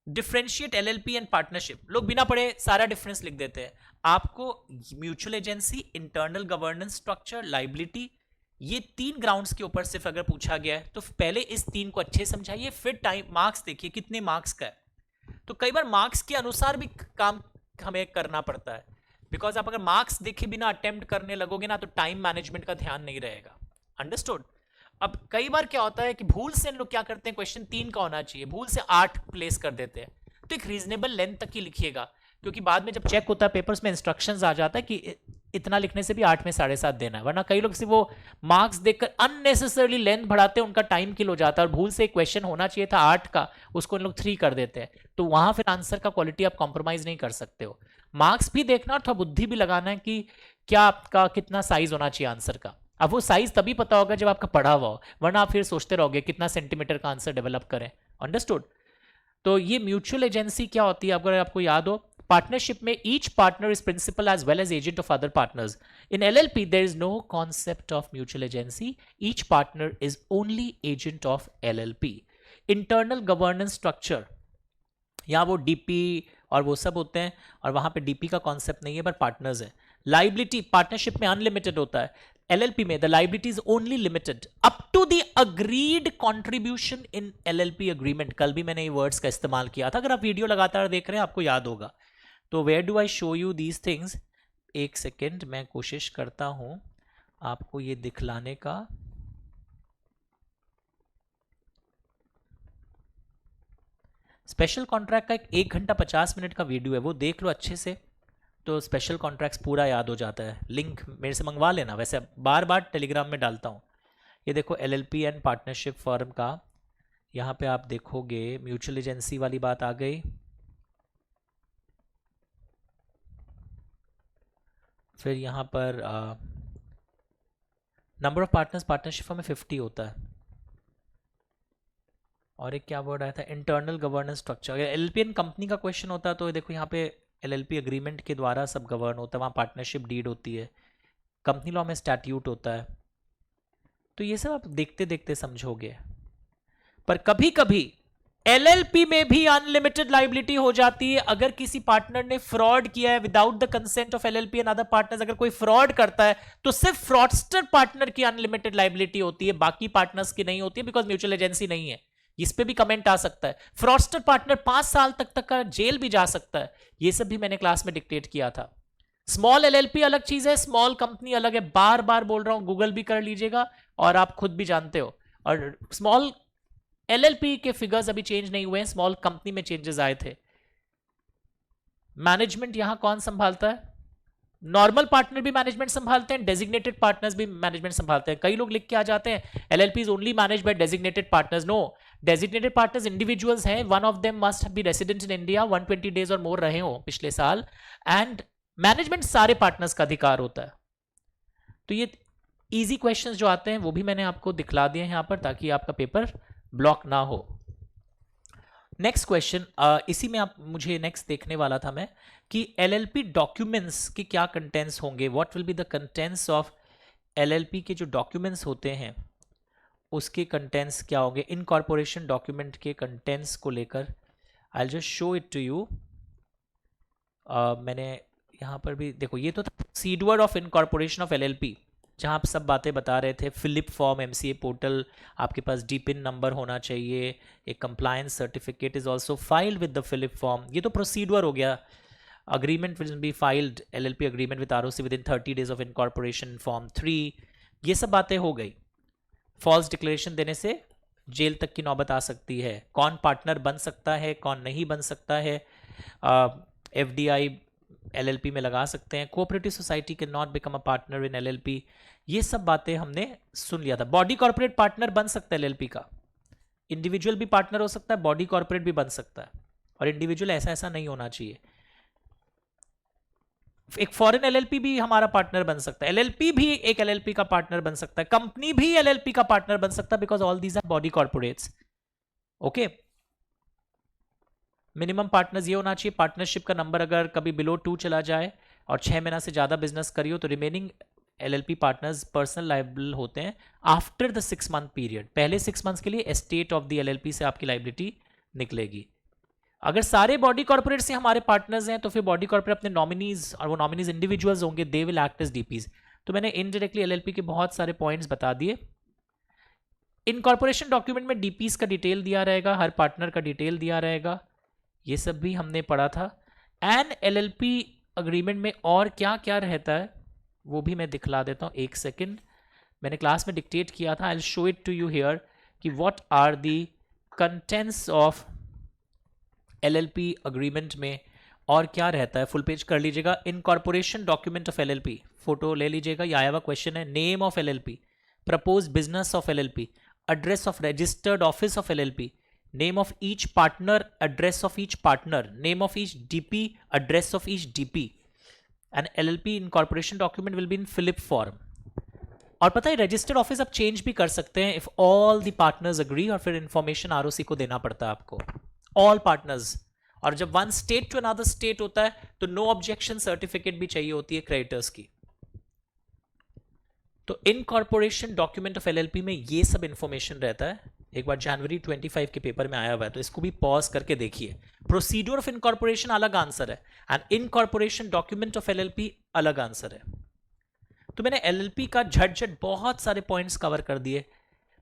differentiate LLP and partnership, लोग बिना पढ़े सारा डिफरेंस लिख देते हैं। आपको mutual agency, internal governance structure, liability, ये 3 ग्राउंड्स के ऊपर सिर्फ अगर पूछा गया है तो पहले इस 3 को अच्छे समझाइए, फिर टाइम मार्क्स देखिए कितने मार्क्स का है। तो कई बार मार्क्स के अनुसार भी काम हमें करना पड़ता है, बिकॉज आप अगर मार्क्स देखे बिना अटेम्प्ट करने लगोगे ना तो टाइम मैनेजमेंट का ध्यान नहीं रहेगा। अंडरस्टूड। अब कई बार क्या होता है कि भूल से लोग क्या करते हैं, क्वेश्चन 3 का होना चाहिए, भूल से 8 प्लेस कर देते हैं। तो एक रीजनेबल लेंथ तक ही लिखिएगा, क्योंकि बाद में जब चेक होता है पेपर्स में इंस्ट्रक्शंस आ जाता है कि इतना लिखने से भी 8 में 7.5 देना है, वरना कई लोग सिर्फ वो मार्क्स देखकर अननेसेसरली लेंथ बढ़ाते हैं, उनका टाइम किल हो जाता है। और भूल से एक क्वेश्चन होना चाहिए था 8 का, उसको इन लोग 3 कर देते हैं, तो वहां फिर आंसर का क्वालिटी आप कॉम्प्रोमाइज नहीं कर सकते हो। मार्क्स भी देखना और थोड़ा बुद्धि भी लगाना है कि क्या आपका कितना साइज होना चाहिए आंसर का। अब वो साइज तभी पता होगा जब आपका पढ़ा हुआ हो, वरना आप फिर सोचते रहोगे कितना सेंटीमीटर का आंसर डेवलप करें। अंडरस्टूड। तो ये म्यूचुअल एजेंसी क्या होती है अगर आपको याद हो, पार्टनरशिप में each partner is principal as well as agent of other partners. In LLP there is no concept of mutual agency, each partner is only agent of LLP. Internal governance structure, यहाँ वो DP और वो सब होते हैं, और वहां पे डीपी का कॉन्सेप्ट नहीं है पर पार्टनर्स है। लाइबिलिटी पार्टनरशिप में अनलिमिटेड होता है, एलएलपी में the liability is only limited up to the agreed contribution in LLP agreement. कल भी मैंने ये वर्ड्स का इस्तेमाल किया था, अगर आप वीडियो लगातार देख रहे हैं आपको याद होगा। तो where do I show you these things, एक सेकेंड मैं कोशिश करता हूं आपको ये दिखलाने का। स्पेशल कॉन्ट्रैक्ट का 1 घंटा 50 मिनट का वीडियो है, वो देख लो अच्छे से, तो स्पेशल कॉन्ट्रैक्ट्स पूरा याद हो जाता है। लिंक मेरे से मंगवा लेना, वैसे बार बार टेलीग्राम में डालता हूँ। ये देखो एलएलपी एंड पार्टनरशिप फर्म का, यहाँ पे आप देखोगे म्यूचुअल एजेंसी वाली बात आ गई, फिर यहाँ पर नंबर ऑफ पार्टनर्स पार्टनरशिप में 50 होता है, और एक क्या वर्ड आया था, इंटरनल गवर्नेंस स्ट्रक्चर। अगर एलएलपी एंड कंपनी का क्वेश्चन होता है तो देखो यहाँ पे एलएलपी अग्रीमेंट के द्वारा सब गवर्न होता है, वहाँ पार्टनरशिप डीड होती है, कंपनी लॉ में स्टैट्यूट होता है। तो ये सब आप देखते देखते समझोगे। पर कभी कभी एलएलपी में भी अनलिमिटेड लाइबिलिटी हो जाती है अगर किसी पार्टनर ने फ्रॉड किया है without the consent of LLP and other partners. अगर कोई फ्रॉड करता है तो सिर्फ फ्रॉडस्टर पार्टनर की अनलिमिटेड लाइबिलिटी होती है, बाकी पार्टनर्स की नहीं होती है, बिकॉज म्यूचुअल एजेंसी नहीं है। इस पे भी कमेंट आ सकता है, फ्रॉडस्टर पार्टनर 5 साल तक का जेल भी जा सकता है। ये सब भी मैंने क्लास में डिक्टेट किया था। स्मॉल एलएलपी अलग चीज है, स्मॉल कंपनी अलग है, बार बार बोल रहा हूं, गूगल भी कर लीजिएगा और आप खुद भी जानते हो। और स्मॉल एलएलपी के फिगर्स अभी चेंज नहीं हुए हैं, स्मॉल कंपनी में चेंजेस आए थे। मैनेजमेंट यहां कौन संभालता है, नॉर्मल पार्टनर भी मैनेजमेंट संभालते हैं, डेजिग्नेटेड पार्टनर्स भी मैनेजमेंट संभालते हैं। कई लोग लिख के आ जाते हैं LLP is only managed by designated partners. No, designated partners individuals हैं, one of them must be resident in India, 120 days और मोर रहे हो पिछले साल, एंड मैनेजमेंट सारे पार्टनर्स का अधिकार होता है। तो ये इजी क्वेश्चंस जो आते हैं वो भी मैंने आपको दिखला दिए हैं यहां पर, ताकि आपका पेपर ब्लॉक ना हो। नेक्स्ट क्वेश्चन, इसी में आप मुझे नेक्स्ट देखने वाला था मैं कि एलएलपी डॉक्यूमेंट्स के क्या कंटेंट्स होंगे, what will be the contents of LLP के जो डॉक्यूमेंट्स होते हैं उसके कंटेंट्स क्या होंगे। इनकॉर्पोरेशन डॉक्यूमेंट के कंटेंट्स को लेकर I will just show it to you. मैंने यहाँ पर भी देखो, ये तो था procedure of incorporation of LLP, जहाँ आप सब बातें बता रहे थे। फिलिप फॉर्म, एमसीए पोर्टल, आपके पास डीपिन नंबर होना चाहिए, एक compliance certificate is also filed with the FiLLiP form. ये तो प्रोसीड्यूर हो गया। Agreement will be filed, LLP agreement with ROC within 30 days of incorporation, form 3, ये सब बातें हो गई। फॉल्स डिक्लेरेशन देने से जेल तक की नौबत आ सकती है। कौन पार्टनर बन सकता है, कौन नहीं बन सकता है, एफडीआई एलएलपी में लगा सकते हैं, cooperative society can not become a partner in LLP, ये सब बातें हमने सुन लिया था। बॉडी कॉर्पोरेट पार्टनर बन सकता है एलएलपी का, इंडिविजुअल भी पार्टनर हो सकता है, बॉडी कॉर्पोरेट भी बन सकता है, और इंडिविजुअल ऐसा नहीं होना चाहिए। एक फॉरेन एलएलपी भी हमारा पार्टनर बन सकता है, एलएलपी भी एक एलएलपी का पार्टनर बन सकता है, कंपनी भी एलएलपी का पार्टनर बन सकता है, because all these our body corporates. Okay, minimum partners ये होना चाहिए, पार्टनरशिप का नंबर अगर कभी बिलो 2 चला जाए और 6 महीना से ज्यादा बिजनेस करियो तो remaining LLP partners personal liable होते हैं आफ्टर द 6 मंथ पीरियड। पहले 6 मंथ्स के लिए एस्टेट ऑफ द एलएलपी से आपकी लाइबिलिटी निकलेगी। अगर सारे बॉडी कॉर्पोरेट से हमारे पार्टनर्स हैं तो फिर बॉडी कॉर्पोरेट अपने नॉमिनीज, और वो नॉमिनीज इंडिविजुअल्स होंगे, they will act as DPs. तो मैंने इनडायरेक्टली एलएलपी के बहुत सारे पॉइंट्स बता दिए। इनकॉर्पोरेशन डॉक्यूमेंट में डीपीज का डिटेल दिया रहेगा, हर पार्टनर का डिटेल दिया रहेगा, ये सब भी हमने पढ़ा था। एंड एलएलपी अग्रीमेंट में और क्या क्या रहता है वो भी मैं दिखला देता हूँ, एक सेकेंड। मैंने क्लास में डिक्टेट किया था, I will show it to you here कि what are the contents of LLP agreement में और क्या रहता है। फुल पेज कर लीजिएगा। Incorporation document of LLP, photo ले लीजिएगा, ये आया हुआ क्वेश्चन है। Name of LLP, propose business of LLP, address of registered office of LLP, name of each partner, address of each partner, name of each DP, address of each DP, and LLP incorporation document will be in Philip form। और पता है registered office आप change भी कर सकते हैं if all the partners agree, और फिर इंफॉर्मेशन आरओसी को देना पड़ता है आपको, ऑल पार्टनर्स। और जब one state to another state होता है तो नो ऑब्जेक्शन सर्टिफिकेट भी चाहिए होती है क्रेडिटर्स की। तो इनकॉर्पोरेशन डॉक्यूमेंट ऑफ एलएलपी में ये सब इंफॉर्मेशन रहता है। एक बार जनवरी 25 के पेपर में आया हुआ है, तो इसको भी पॉज करके देखिए। प्रोसीड्यूर ऑफ इनकॉर्पोरेशन अलग आंसर है, and incorporation document of LLP अलग आंसर है। तो मैंने एलएलपी का झट बहुत सारे पॉइंट्स कवर कर दिए।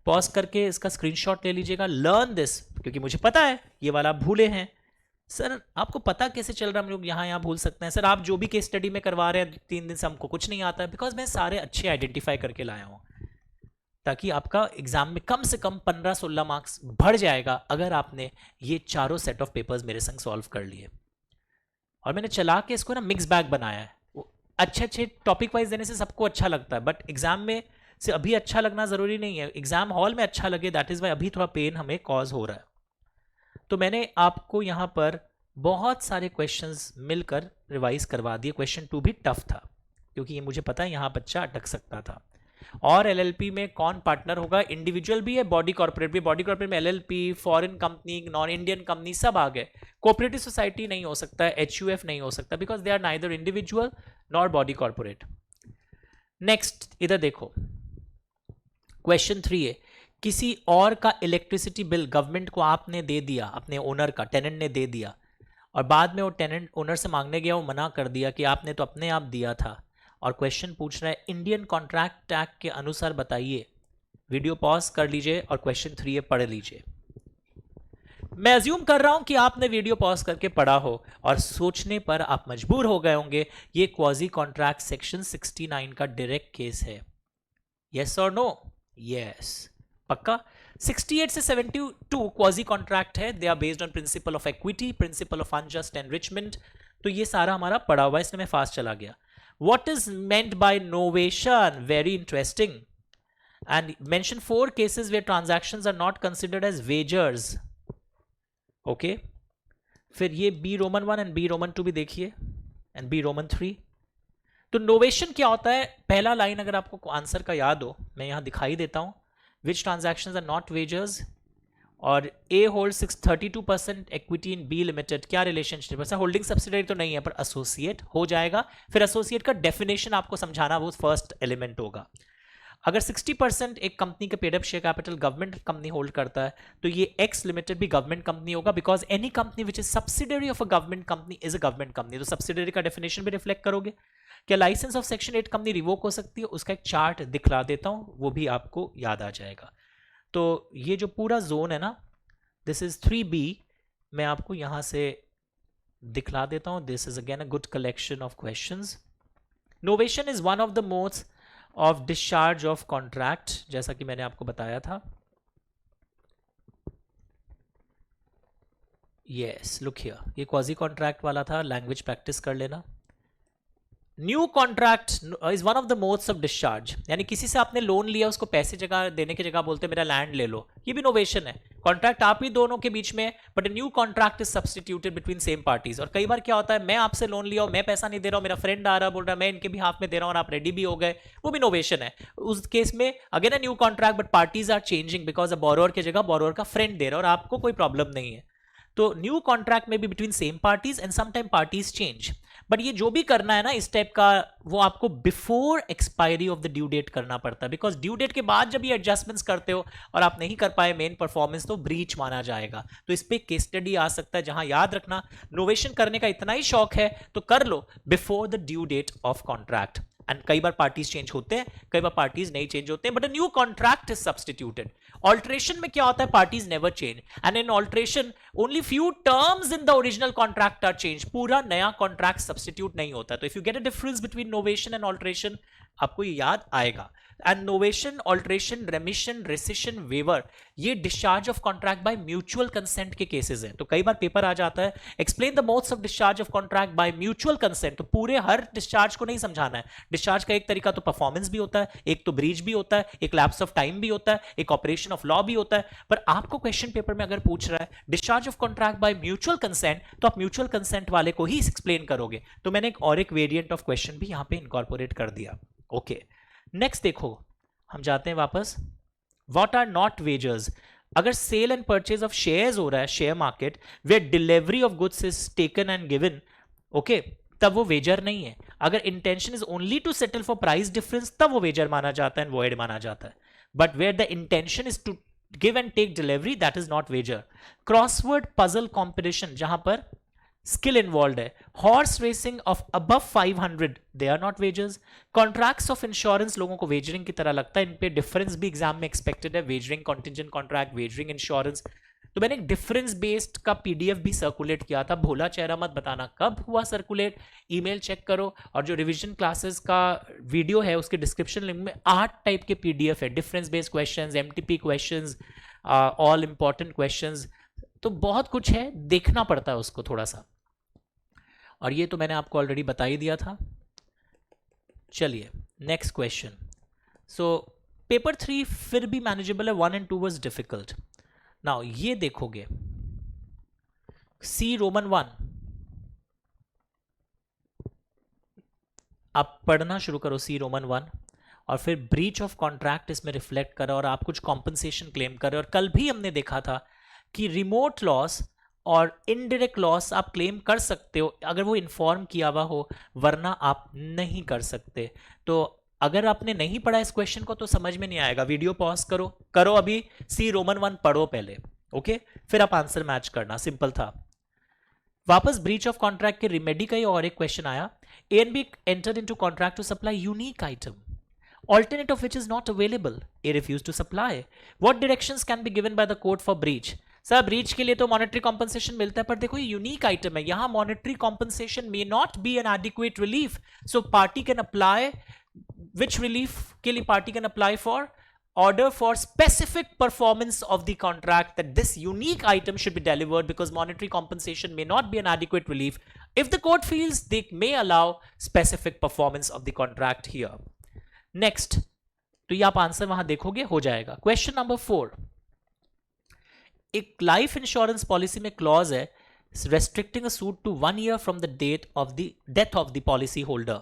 पॉज करके इसका स्क्रीनशॉट ले लीजिएगा, लर्न दिस, क्योंकि मुझे पता है ये वाला आप भूले हैं। सर आपको पता कैसे चल रहा है हम लोग यहाँ भूल सकते हैं? सर आप जो भी केस स्टडी में करवा रहे हैं 3 दिन से हमको कुछ नहीं आता है, बिकॉज मैं सारे अच्छे आइडेंटिफाई करके लाया हूँ, ताकि आपका एग्जाम में कम से कम 15-16 मार्क्स बढ़ जाएगा अगर आपने ये चारों सेट ऑफ पेपर्स मेरे संग सॉल्व कर लिए। और मैंने चला के इसको ना मिक्स बैग बनाया है। अच्छे टॉपिक वाइज देने से सबको अच्छा लगता है, बट एग्जाम में से अभी अच्छा लगना जरूरी नहीं है। एग्जाम हॉल में अच्छा लगे, दैट इज वाई अभी थोड़ा पेन हमें कॉज हो रहा है। तो मैंने आपको यहाँ पर बहुत सारे क्वेश्चंस मिलकर रिवाइज करवा दिए। क्वेश्चन 2 भी टफ था, क्योंकि ये मुझे पता है यहाँ बच्चा अटक सकता था। और एलएलपी में कौन पार्टनर होगा? इंडिविजुअल भी है, बॉडी कॉर्पोरेट भी। बॉडी कॉर्पोरेट में LLP, foreign company, non Indian company सब आ गए। कोऑपरेटिव सोसाइटी नहीं हो सकता, एचयूएफ नहीं हो सकता, because they are neither individual nor body corporate. Next इधर देखो, क्वेश्चन 3 है, किसी और का इलेक्ट्रिसिटी बिल गवर्नमेंट को आपने दे दिया, अपने ओनर का, टेनेंट ने दे दिया, और बाद में वो टेनेंट ओनर से मांगने गया, वो मना कर दिया कि आपने तो अपने आप दिया था। और क्वेश्चन पूछ रहा है इंडियन कॉन्ट्रैक्ट एक्ट के अनुसार बताइए। वीडियो पॉज कर लीजिए और क्वेश्चन 3 पढ़ लीजिए। मैं अज्यूम कर रहा हूं कि आपने वीडियो पॉज करके पढ़ा हो और सोचने पर आप मजबूर हो गए होंगे, ये क्वाजी कॉन्ट्रैक्ट सेक्शन 69 का डायरेक्ट केस है। यस और नो? यस, पक्का। 68 से 72 क्वाजी कॉन्ट्रैक्ट है। They are based on principle of equity, principle of unjust enrichment. तो ये सारा हमारा पढ़ा हुआ है, इसमें मैं फास्ट चला गया। What is meant by novation? Very interesting. And mention 4 cases where transactions are not considered as wagers. Okay, फिर ये B roman 1 and B roman 2 भी देखिए, एंड बी रोमन 3। तो नोवेशन क्या होता है? पहला लाइन अगर आपको आंसर का याद हो, मैं यहां दिखाई देता हूं। Which transactions are not wagers? और A holds 32% equity in B Limited। क्या रिलेशनशिप है? होल्डिंग सब्सिडरी तो नहीं है, पर एसोसिएट हो जाएगा। फिर एसोसिएट का डेफिनेशन आपको समझाना, वो फर्स्ट एलिमेंट होगा। अगर 60% एक कंपनी का paid up share capital government company hold करता है, तो ये एक्स लिमिटेड भी गवर्नमेंट कंपनी होगा, because any company which is subsidiary of a government company is a government company. तो सब्सिडरी का डेफिनेशन भी रिफ्लेक्ट करोगे। क्या license of section 8 company revoke हो सकती है? उसका एक चार्ट दिखला देता हूं, वो भी आपको याद आ जाएगा। तो ये जो पूरा जोन है ना, दिस इज 3B, मैं आपको यहां से दिखला देता हूं। This is again a good collection of questions. Novation is one of the modes of discharge of contract, जैसा कि मैंने आपको बताया था। यस, लुक हियर, ये क्वाजी कॉन्ट्रैक्ट वाला था, लैंग्वेज प्रैक्टिस कर लेना। New contract is one of the modes of discharge, यानी किसी से आपने लोन लिया, उसको पैसे जगह देने की जगह बोलते मेरा लैंड ले लो, ये भी नोवेशन है। कॉन्ट्रैक्ट आप ही दोनों के बीच में, but new contract is substituted between same parties. और कई बार क्या होता है, मैं आपसे लोन लिया, मैं पैसा नहीं दे रहा हूं, मेरा फ्रेंड आ रहा बोल रहा है मैं इनके भी हाफ में दे रहा हूं और आप रेडी भी हो गए, वो भी नोवेशन है। उस केस में again a new contract, but parties are changing because a borrower की जगह बोरोअर का फ्रेंड दे रहा है और आपको कोई प्रॉब्लम नहीं है। तो न्यू कॉन्ट्रैक्ट में भी between same parties and some time parties change, but ये जो भी करना है ना इस टाइप का, वो आपको before expiry of the due date करना पड़ता है, बिकॉज ड्यू डेट के बाद जब ये एडजस्टमेंट्स करते हो और आप नहीं कर पाए मेन परफॉर्मेंस, तो ब्रीच माना जाएगा। तो इस पे केस स्टडी आ सकता है, जहां याद रखना नोवेशन करने का इतना ही शौक है तो कर लो before the due date of contract. And कई बार पार्टीज चेंज होते हैं, कई बार पार्टीज नहीं चेंज होते हैं, but a new contract is substituted. Alteration में क्या होता है, parties never change, and in alteration only few terms in the original contract are change, पूरा नया कॉन्ट्रैक्ट सब्स्टिट्यूट नहीं होता। तो if you get a difference between novation and alteration, आपको ये याद आएगा। And novation, alteration, remission, rescission, waiver, ये discharge of contract by mutual consent के केसेस हैं। तो कई बार पेपर आ जाता है explain the modes of discharge of contract by mutual consent, तो पूरे हर डिस्चार्ज को नहीं समझाना है। डिस्चार्ज का एक तरीका तो परफॉर्मेंस भी होता है, एक तो ब्रीच भी होता है, एक लैप्स ऑफ टाइम भी होता है, एक ऑपरेशन ऑफ लॉ भी होता है। पर आपको क्वेश्चन पेपर में अगर पूछ रहा है discharge of contract by mutual consent, तो आप म्यूचुअल कंसेंट वाले को ही एक्सप्लेन करोगे। तो मैंने एक और एक वेरिएंट ऑफ क्वेश्चन भी यहां पे इनकॉर्पोरेट कर दिया। ओके, नेक्स्ट देखो, हम जाते हैं वापस। व्हाट आर नॉट वेजर्स, अगर sale and purchase of shares हो रहा है share market, where delivery of goods is taken and given, okay, तब वो वेजर नहीं है। अगर intention is only to settle for price difference, तब वो वेजर माना जाता है, वॉइड माना जाता है। But where the intention is to give and take delivery, that is not wager. Crossword puzzle competition जहां पर स्किल इन्वॉल्व है, horse racing of above 500, they are not wagers. Contracts of insurance लोगों को wagering की तरह लगता है, इन पे डिफरेंस भी एग्जाम में एक्सपेक्टेड है, wagering contingent contract, wagering insurance. तो मैंने एक डिफरेंस बेस्ड का पीडीएफ भी सर्कुलेट किया था, भोला चेहरा मत बताना कब हुआ सर्कुलेट, ईमेल चेक करो। और जो रिवीजन क्लासेस का वीडियो है उसके डिस्क्रिप्शन लिंक में 8 टाइप के पीडीएफ है, difference based questions, MTP questions, all important questions, तो बहुत कुछ है, देखना पड़ता है उसको थोड़ा सा। और ये तो मैंने आपको ऑलरेडी बता ही दिया था। चलिए नेक्स्ट क्वेश्चन। सो पेपर 3 फिर भी मैनेजेबल है, 1 and 2 वाज डिफिकल्ट। नाउ ये देखोगे सी रोमन 1, आप पढ़ना शुरू करो सी रोमन 1, और फिर ब्रीच ऑफ कॉन्ट्रैक्ट इसमें रिफ्लेक्ट करो और आप कुछ कॉम्पनसेशन क्लेम करें। और कल भी हमने देखा था कि रिमोट लॉस और इनडायरेक्ट लॉस आप क्लेम कर सकते हो अगर वो इन्फॉर्म किया हुआ हो, वरना आप नहीं कर सकते। तो अगर आपने नहीं पढ़ा इस क्वेश्चन को तो समझ में नहीं आएगा, वीडियो पॉज करो अभी, सी रोमन 1 पढ़ो पहले, ओके, फिर आप आंसर मैच करना, सिंपल था। वापस ब्रीच ऑफ कॉन्ट्रैक्ट के रिमेडी का ही और एक क्वेश्चन आया, A and B entered into contract to supply unique item, alternate of which is not available, A refused to supply. What directions can be given by the court for breach? Sir breach के लिए तो monetary compensation मिलता है, पर देखो ये unique item है, यहां monetary compensation may not be N adequate relief, so party can apply, which relief के लिए party can apply for order for specific performance of the contract, that this unique item should be delivered because monetary compensation may not be an adequate relief. If the court feels they may allow specific performance of the contract here. Next, तो ये आप answer वहां देखोगे हो जाएगा। Question number 4, एक life insurance policy में clause है restricting a suit to 1 year from the date of the death of the policy holder.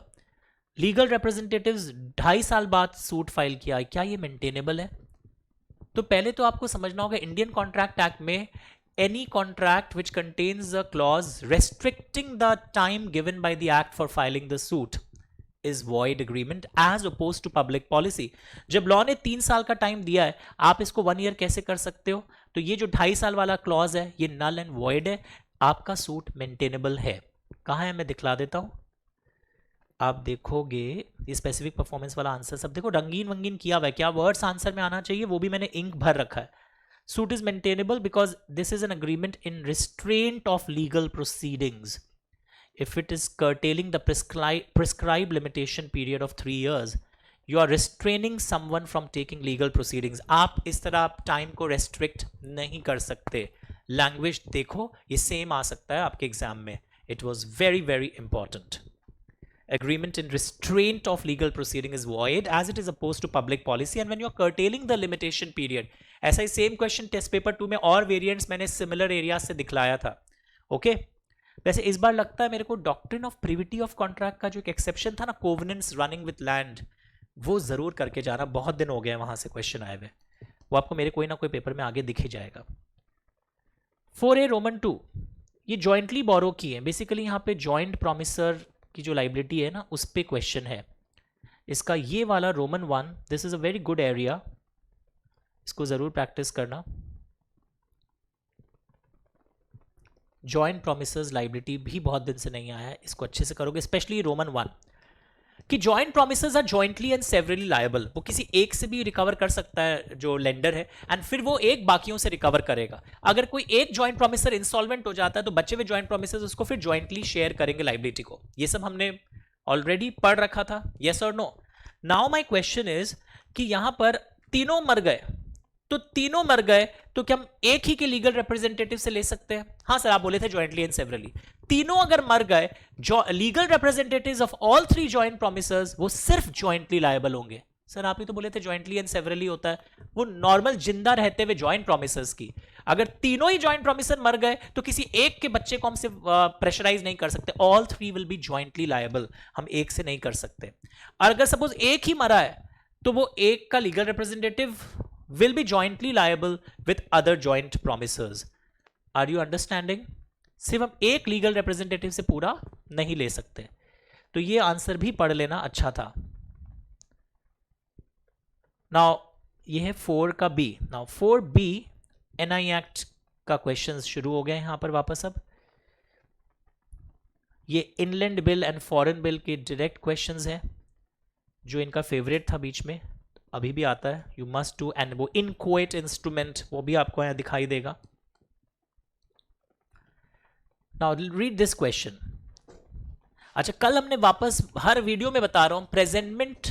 Legal representatives 2.5 साल बाद सूट फाइल किया, क्या ये मेंटेनेबल है? तो पहले तो आपको समझना होगा इंडियन कॉन्ट्रैक्ट एक्ट में any contract which contains a clause restricting the time given by the act for filing the suit is void agreement as opposed to public policy. जब लॉ ने 3 साल का टाइम दिया है, आप इसको 1 year कैसे कर सकते हो? तो ये जो 2.5 साल वाला क्लॉज है ये नल एंड वॉइड है, आपका सूट मेंटेनेबल है। कहाँ है मैं दिखला देता हूं, आप देखोगे ये स्पेसिफिक परफॉर्मेंस वाला आंसर सब देखो रंगीन वंगीन किया हुआ है, क्या वर्ड्स आंसर में आना चाहिए वो भी मैंने इंक भर रखा है। Suit is maintainable because this is an agreement in restraint of legal proceedings. If it is curtailing the prescribed limitation period of 3 years, you are restraining someone from taking legal proceedings. आप इस तरह time को restrict नहीं कर सकते. Language देखो, ये same आ सकता है आपके एग्जाम में. It was very very important. Agreement in restraint of legal proceeding is void as it is opposed to public policy, and when you are curtailing the limitation period, ऐसा ही same question test paper 2 में और variants मैंने similar area से दिखलाया था. Okay वैसे इस बार लगता है मेरे को doctrine of privity of contract का जो एक एक्सेप्शन था ना, कोवेनेंट्स रनिंग विद लैंड, वो जरूर करके जाना. बहुत दिन हो गए वहां से क्वेश्चन आए हुए, वो आपको मेरे कोई ना कोई पेपर में आगे दिख ही जाएगा. 4A रोमन 2, ये जॉइंटली बोरो की है। बेसिकली यहाँ पे जॉइंट प्रोमिसर की जो लाइबिलिटी है ना, उस पे क्वेश्चन है इसका। ये वाला Roman 1, this is a very good area, इसको जरूर प्रैक्टिस करना। जॉइंट प्रोमिसर्स लाइबिलिटी भी बहुत दिन से नहीं आया है, इसको अच्छे से करोगे, स्पेशली रोमन 1 कि joint promisors are jointly and severally liable. वो किसी एक से भी रिकवर कर सकता है जो लेंडर है, एंड फिर वो एक बाकियों से रिकवर करेगा। अगर कोई एक जॉइंट प्रोमिसर इंसॉल्वेंट हो जाता है तो बचे हुए जॉइंट प्रोमिसर्स उसको फिर जॉइंटली शेयर करेंगे लाइबिलिटी को। ये सब हमने ऑलरेडी पढ़ रखा था, यस और no. Now my question is कि यहां पर तीनों मर गए, तो तीनों मर गए तो क्या हम एक ही के लीगल रिप्रेजेंटेटिव से ले सकते हैं? हाँ सर, आप बोले थे जॉइंटली एंड सेवरली। तीनों अगर मर गए, जो legal representatives of all 3 joint promisors वो सिर्फ जॉइंटली लायबल होंगे। सर आप ही तो बोले थे जॉइंटली एंड सेवरली होता है, वो नॉर्मल जिंदा रहते हुए जॉइंट प्रोमिसर्स की। अगर तीनों ही जॉइंट प्रोमिसर मर गए तो किसी एक के बच्चे को हमसे प्रेशराइज नहीं कर सकते, all 3 will be jointly liable, हम एक से नहीं कर सकते। और अगर सपोज एक ही मरा है तो वो एक का legal representative will be jointly liable with other joint promisors. Are you understanding? सिर्फ हम एक लीगल रिप्रेजेंटेटिव से पूरा नहीं ले सकते। तो ये आंसर भी पढ़ लेना अच्छा था। नाउ ये है 4 का B. Now 4B NI act का क्वेश्चन शुरू हो गया यहां पर वापस। अब ये inland bill and foreign bill के डायरेक्ट क्वेश्चंस हैं, जो इनका फेवरेट था बीच में, अभी भी आता है, यू मस्ट डू। एंड वो इनकोएट इंस्ट्रूमेंट वो भी आपको यहां दिखाई देगा। Now read this question. अच्छा, कल हमने वापस हर वीडियो में बता रहा हूं, presentment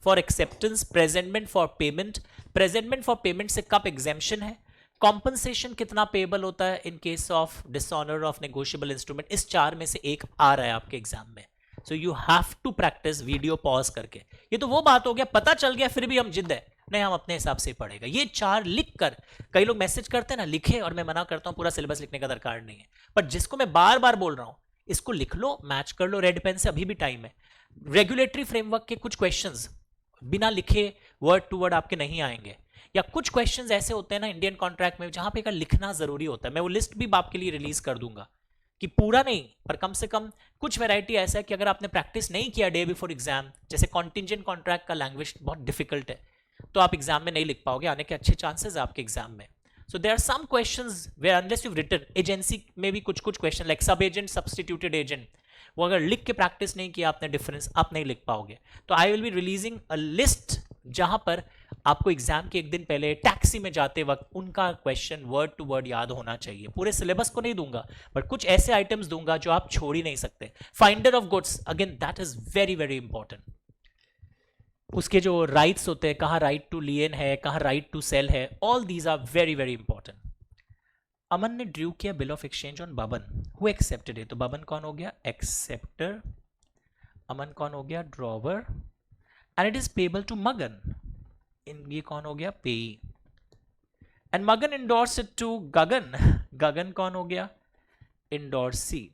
for acceptance, presentment for payment. Presentment for payment से कब एग्जेम्पशन है, कॉम्पनसेशन कितना पेएबल होता है in case of dishonour of negotiable instrument, इस 4 में से एक आ रहा है आपके एग्जाम में। So you have to practice video pause करके। ये तो वो बात हो गया, पता चल गया फिर भी हम जिद है, नहीं हम अपने हिसाब से पढ़ेगा। ये 4 लिख कर, कई लोग मैसेज करते हैं ना लिखे, और मैं मना करता हूं पूरा सिलेबस लिखने का दरकार नहीं है, पर जिसको मैं बार बार बोल रहा हूं इसको लिख लो, मैच कर लो रेड पेन से, अभी भी टाइम है। रेगुलेटरी फ्रेमवर्क के कुछ क्वेश्चंस बिना लिखे वर्ड टू वर्ड आपके नहीं आएंगे, या कुछ क्वेश्चंस ऐसे होते हैं ना इंडियन कॉन्ट्रैक्ट में जहां पे का लिखना जरूरी होता है। मैं वो लिस्ट भी आपके लिए रिलीज कर दूंगा, कि पूरा नहीं पर कम से कम कुछ वैरायटी ऐसा है कि अगर आपने प्रैक्टिस नहीं किया डे बिफोर एग्जाम, जैसे कॉन्टिंजेंट कॉन्ट्रैक्ट का लैंग्वेज बहुत डिफिकल्ट है, तो आप एग्जाम में नहीं लिख पाओगे, आने के अच्छे चांसेस है आपके एग्जाम में। So there are some questions where unless you written, agency में भी कुछ कुछ question like sub agent, substituted agent, वो अगर लिख के प्रैक्टिस नहीं किया आपने डिफरेंस, आप नहीं लिख पाओगे। तो I will be releasing a list जहां पर आपको एग्जाम के एक दिन पहले टैक्सी में जाते वक्त उनका क्वेश्चन वर्ड टू वर्ड याद होना चाहिए। पूरे सिलेबस को नहीं दूंगा, बट कुछ ऐसे आइटम्स दूंगा जो आप छोड़ ही नहीं सकते। Finder of goods, again that is very very important. उसके जो राइट्स होते हैं, कहाँ राइट टू लियन है, कहाँ राइट टू सेल है, all these are very very important. Aman ने ड्रू किया bill of exchange on Baban, who accepted it. तो बबन कौन हो गया, एक्सेप्टर। अमन कौन हो गया, drawer. And it is payable to Magan, ये कौन हो गया, payee. And Magan endorse it to Gagan, Gagan कौन हो गया, endorsee.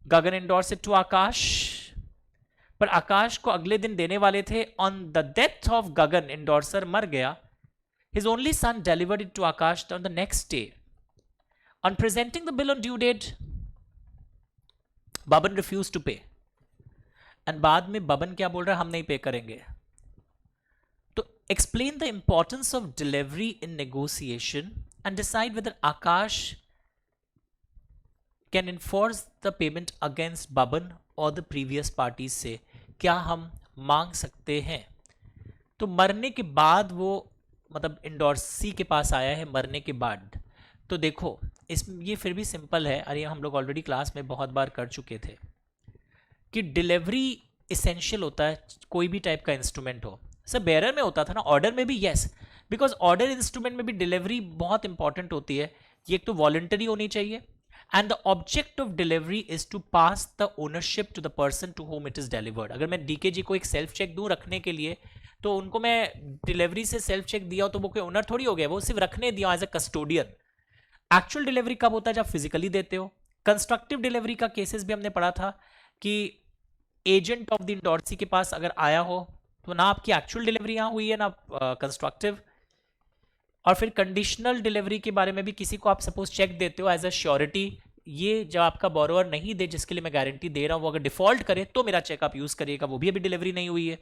Gagan endorse it to Akash, पर आकाश को अगले दिन देने वाले थे। On the death of Gagan, endorser मर गया, his only son delivered it to Akash on the next day. On presenting the bill on due date, Baban refuse to पे। एंड बाद में बबन क्या बोल रहा है, हम नहीं पे करेंगे। Explain the importance of delivery in negotiation and decide whether Akash can enforce the payment against Baban or the previous parties से क्या हम मांग सकते हैं। तो मरने के बाद वो, मतलब इंडोर्सी के पास आया है मरने के बाद। तो देखो ये फिर भी सिंपल है, अरे हम लोग ऑलरेडी क्लास में बहुत बार कर चुके थे कि डिलीवरी इसेंशियल होता है कोई भी टाइप का इंस्ट्रूमेंट हो। सर बेरर में होता था ना, ऑर्डर में भी यस, बिकॉज ऑर्डर इंस्ट्रूमेंट में भी डिलीवरी बहुत इंपॉर्टेंट होती है। ये एक तो वॉलंटरी होनी चाहिए, and the object of delivery is to pass the ownership to the person to whom it is delivered. अगर मैं डीकेजी को एक सेल्फ चेक दूं रखने के लिए, तो उनको मैं डिलीवरी से सेल्फ चेक दिया तो वो कोई ओनर थोड़ी हो गया, वो सिर्फ रखने दिया as a custodian. Actual delivery कब होता है, जब फिजिकली देते हो। कंस्ट्रक्टिव डिलीवरी का केसेस भी हमने पढ़ा था कि एजेंट ऑफ द इंडोर्सी के पास अगर आया हो तो ना आपकी एक्चुअल डिलीवरी यहां हुई है ना कंस्ट्रक्टिव। और फिर कंडीशनल डिलीवरी के बारे में भी किसी को आप सपोज चेक देते हो एज अ श्योरिटी, ये जब आपका बोरोवर नहीं दे जिसके लिए मैं गारंटी दे रहा हूं वो अगर डिफॉल्ट करे तो मेरा चेक आप यूज करिएगा, वो भी अभी डिलीवरी नहीं हुई है।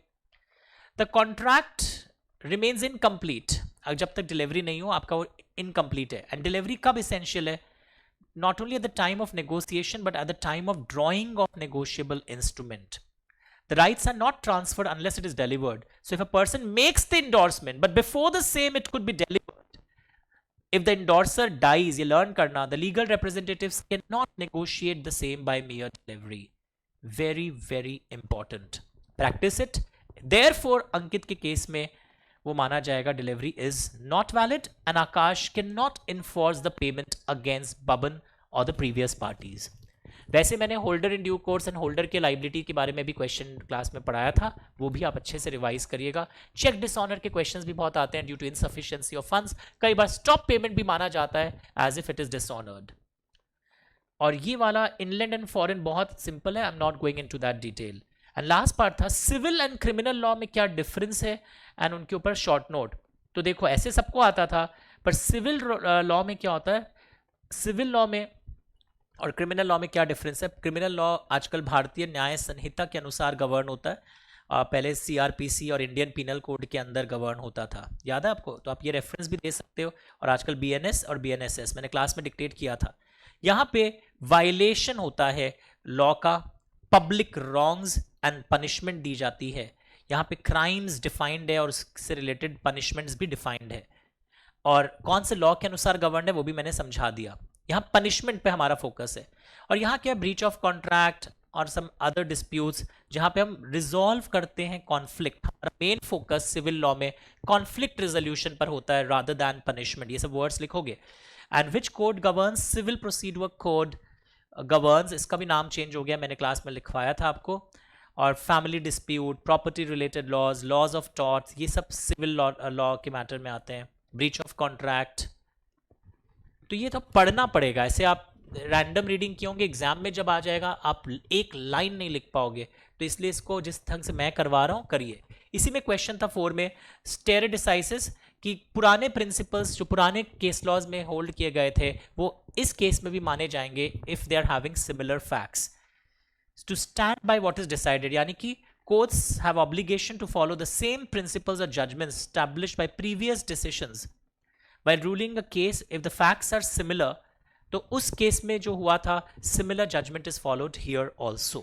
द कॉन्ट्रैक्ट रिमेन्स इनकम्प्लीट, जब तक डिलीवरी नहीं हो आपका वो इनकम्प्लीट है। एंड डिलीवरी कब इसेंशियल है? not only at the time of negotiation but at the time of drawing of negotiable instrument. The rights are not transferred unless it is delivered. So if a person makes the endorsement but before the same it could be delivered, if the endorser dies, you learn karna, the legal representatives cannot negotiate the same by mere delivery. Very very important, practice it. Therefore Ankit के case में वो माना जाएगा delivery is not valid and Akash can not enforce the payment against Baban और the previous parties. वैसे मैंने holder in due course and holder के liability के बारे में भी क्वेश्चन क्लास में पढ़ाया था, वो भी आप अच्छे से रिवाइज करिएगा। चेक डिसऑनर के क्वेश्चंस भी बहुत आते हैं due to insufficiency of funds, कई बार स्टॉप पेमेंट भी माना जाता है as if it is dishonoured. और ये वाला इनलैंड एंड फॉरेन बहुत सिंपल है, I am not going into that detail. And last part था सिविल एंड क्रिमिनल लॉ में क्या डिफरेंस है एंड उनके ऊपर शॉर्ट नोट। तो देखो ऐसे सबको आता था, पर सिविल लॉ में क्या होता है, सिविल लॉ में और क्रिमिनल लॉ में क्या डिफरेंस है। क्रिमिनल लॉ आजकल भारतीय न्याय संहिता के अनुसार गवर्न होता है, पहले सीआरपीसी और इंडियन पीनल कोड के अंदर गवर्न होता था, याद है आपको? तो आप ये रेफरेंस भी दे सकते हो। और आजकल बीएनएस और बीएनएसएस मैंने क्लास में डिक्टेट किया था। यहाँ पे वायलेशन होता है लॉ का, पब्लिक रॉन्ग्स एंड पनिशमेंट दी जाती है। यहाँ पे क्राइम्स डिफाइंड है और उससे रिलेटेड पनिशमेंट्स भी डिफाइंड है, और कौन से लॉ के अनुसार गवर्न है वो भी मैंने समझा दिया। यहाँ पनिशमेंट पे हमारा फोकस है। और यहाँ क्या, ब्रीच ऑफ कॉन्ट्रैक्ट और सम अदर डिस्प्यूट्स जहाँ पे हम रिजॉल्व करते हैं कॉन्फ्लिक्ट। हमारा मेन फोकस सिविल लॉ में कॉन्फ्लिक्ट रिजोल्यूशन पर होता है रादर दैन पनिशमेंट। ये सब वर्ड्स लिखोगे। And which code governs, civil procedure code governs, इसका भी नाम चेंज हो गया, मैंने क्लास में लिखवाया था आपको। और family dispute, property related laws, laws of torts, ये सब सिविल लॉ के मैटर में आते हैं। ब्रीच ऑफ कॉन्ट्रैक्ट, तो ये तो पढ़ना पड़ेगा, ऐसे आप रैंडम रीडिंग किए होंगे, एग्जाम में जब आ जाएगा आप एक लाइन नहीं लिख पाओगे, तो इसलिए इसको जिस ढंग से मैं करवा रहा हूँ करिए। इसी में क्वेश्चन था 4 में स्टेरे डिसाइसिस, कि पुराने प्रिंसिपल्स जो पुराने केस लॉज में होल्ड किए गए थे वो इस केस में भी माने जाएंगे if they are having similar facts. To stand by what is decided, यानी कि courts have obligation to follow the same principles or judgments established by previous decisions by ruling a case if the facts are similar। तो उस case में जो हुआ था similar judgment is followed here also।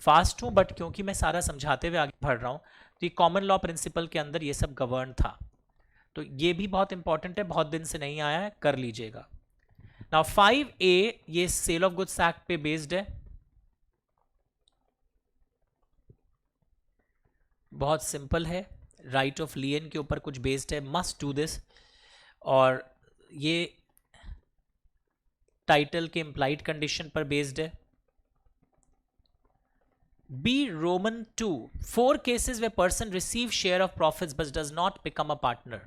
Fast हूं but क्योंकि मैं सारा समझाते हुए आगे बढ़ रहा हूं, तो ये कॉमन लॉ प्रिंसिपल के अंदर ये सब गवर्न था। तो ये भी बहुत इंपॉर्टेंट है, बहुत दिन से नहीं आया है, कर लीजिएगा। नाउ 5A ये सेल ऑफ गुड्स एक्ट पे बेस्ड है, बहुत सिंपल है, राइट ऑफ लियन के ऊपर कुछ बेस्ड है, मस्ट डू दिस। और ये टाइटल के इम्प्लाइड कंडीशन पर बेस्ड है। B roman 2 4 cases where person receives share of profits but does not become a partner।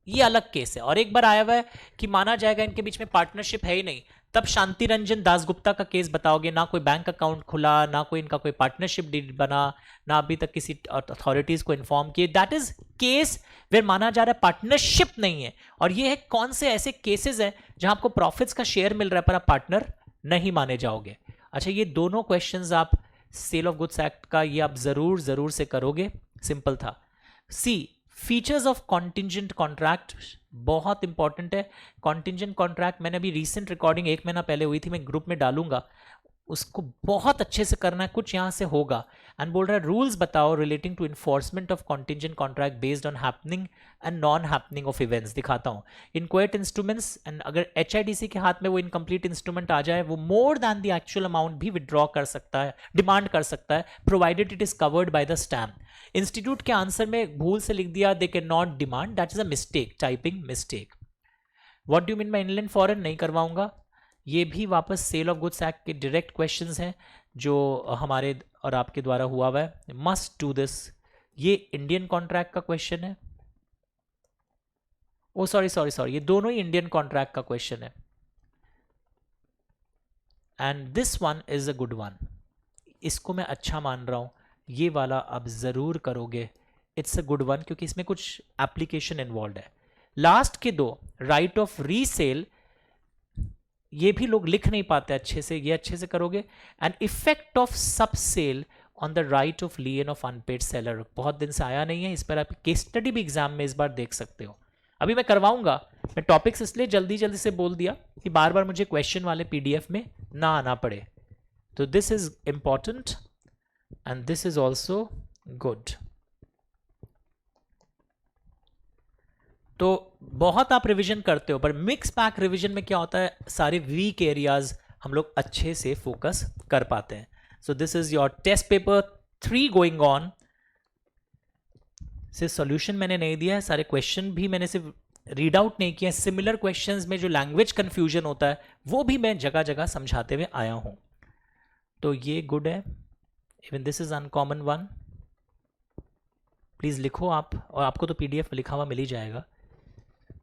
ये अलग केस है, और एक बार आया हुआ है कि माना जाएगा इनके बीच में पार्टनरशिप है ही नहीं, तब शांति रंजन दासगुप्ता का केस बताओगे, ना कोई बैंक अकाउंट खुला, ना कोई इनका कोई पार्टनरशिप डीड बना, ना अभी तक किसी अथॉरिटीज को इन्फॉर्म किए। दैट इज केस वेयर माना जा रहा है पार्टनरशिप नहीं है। और ये है कौन से ऐसे केसेस हैं जहां आपको प्रॉफिट्स का शेयर मिल रहा है पर आप पार्टनर नहीं माने जाओगे। अच्छा, ये दोनों क्वेश्चंस आप सेल ऑफ गुड्स एक्ट का ये आप जरूर से करोगे, सिंपल था। सी फीचर्स ऑफ कॉन्टिंजेंट कॉन्ट्रैक्ट बहुत इंपॉर्टेंट है। कॉन्टिंजेंट कॉन्ट्रैक्ट मैंने अभी रीसेंट रिकॉर्डिंग 1 महीना पहले हुई थी, मैं ग्रुप में डालूंगा, उसको बहुत अच्छे से करना है, कुछ यहां से होगा। एंड बोल रहा है रूल्स बताओ relating to enforcement of contingent contract based on happening and non happening of events. दिखाता हूं इनक्वाइट इंस्ट्रूमेंट्स, एंड अगर HIDC के हाथ में वो इनकम्प्लीट इंस्ट्रूमेंट आ जाए, वो more than the actual amount भी विड्रॉ कर सकता है, डिमांड कर सकता है, provided it is covered by the stamp. Institute के आंसर में भूल से लिख दिया they can not demand, that is a mistake, typing mistake. What do you mean by inland foreign, नहीं करवाऊंगा। ये भी वापस सेल ऑफ गुड्स एक्ट के डायरेक्ट क्वेश्चंस हैं जो हमारे और आपके द्वारा हुआ है। मस्ट डू दिस, ये इंडियन कॉन्ट्रैक्ट का क्वेश्चन है। ओ सॉरी, ये दोनों ही इंडियन कॉन्ट्रैक्ट का क्वेश्चन है। And this one is a good one, इसको मैं अच्छा मान रहा हूं, ये वाला आप जरूर करोगे, इट्स अ गुड वन, क्योंकि इसमें कुछ एप्लीकेशन इन्वॉल्व है। लास्ट के दो, राइट ऑफ रीसेल, ये भी लोग लिख नहीं पाते अच्छे से, ये अच्छे से करोगे। And effect of sub sale on the right of lien of unpaid seller, बहुत दिन से आया नहीं है, इस पर आप केस स्टडी भी एग्जाम में इस बार देख सकते हो। अभी मैं करवाऊंगा, मैं टॉपिक्स इसलिए जल्दी जल्दी से बोल दिया कि बार बार मुझे क्वेश्चन वाले पीडीएफ में ना आना पड़े। तो this is important and this is also good. तो बहुत आप रिवीजन करते हो, पर मिक्स पैक रिवीजन में क्या होता है, सारे वीक एरियाज हम लोग अच्छे से फोकस कर पाते हैं। So this is your test paper 3 going on. सिर्फ सॉल्यूशन मैंने नहीं दिया है, सारे क्वेश्चन भी मैंने सिर्फ रीड आउट नहीं किया, सिमिलर क्वेश्चंस में जो लैंग्वेज कंफ्यूजन होता है वो भी मैं जगह जगह समझाते हुए आया हूं। तो ये गुड है। Even this is uncommon one, please लिखो आप, और आपको तो पीडीएफ लिखा हुआ मिल ही जाएगा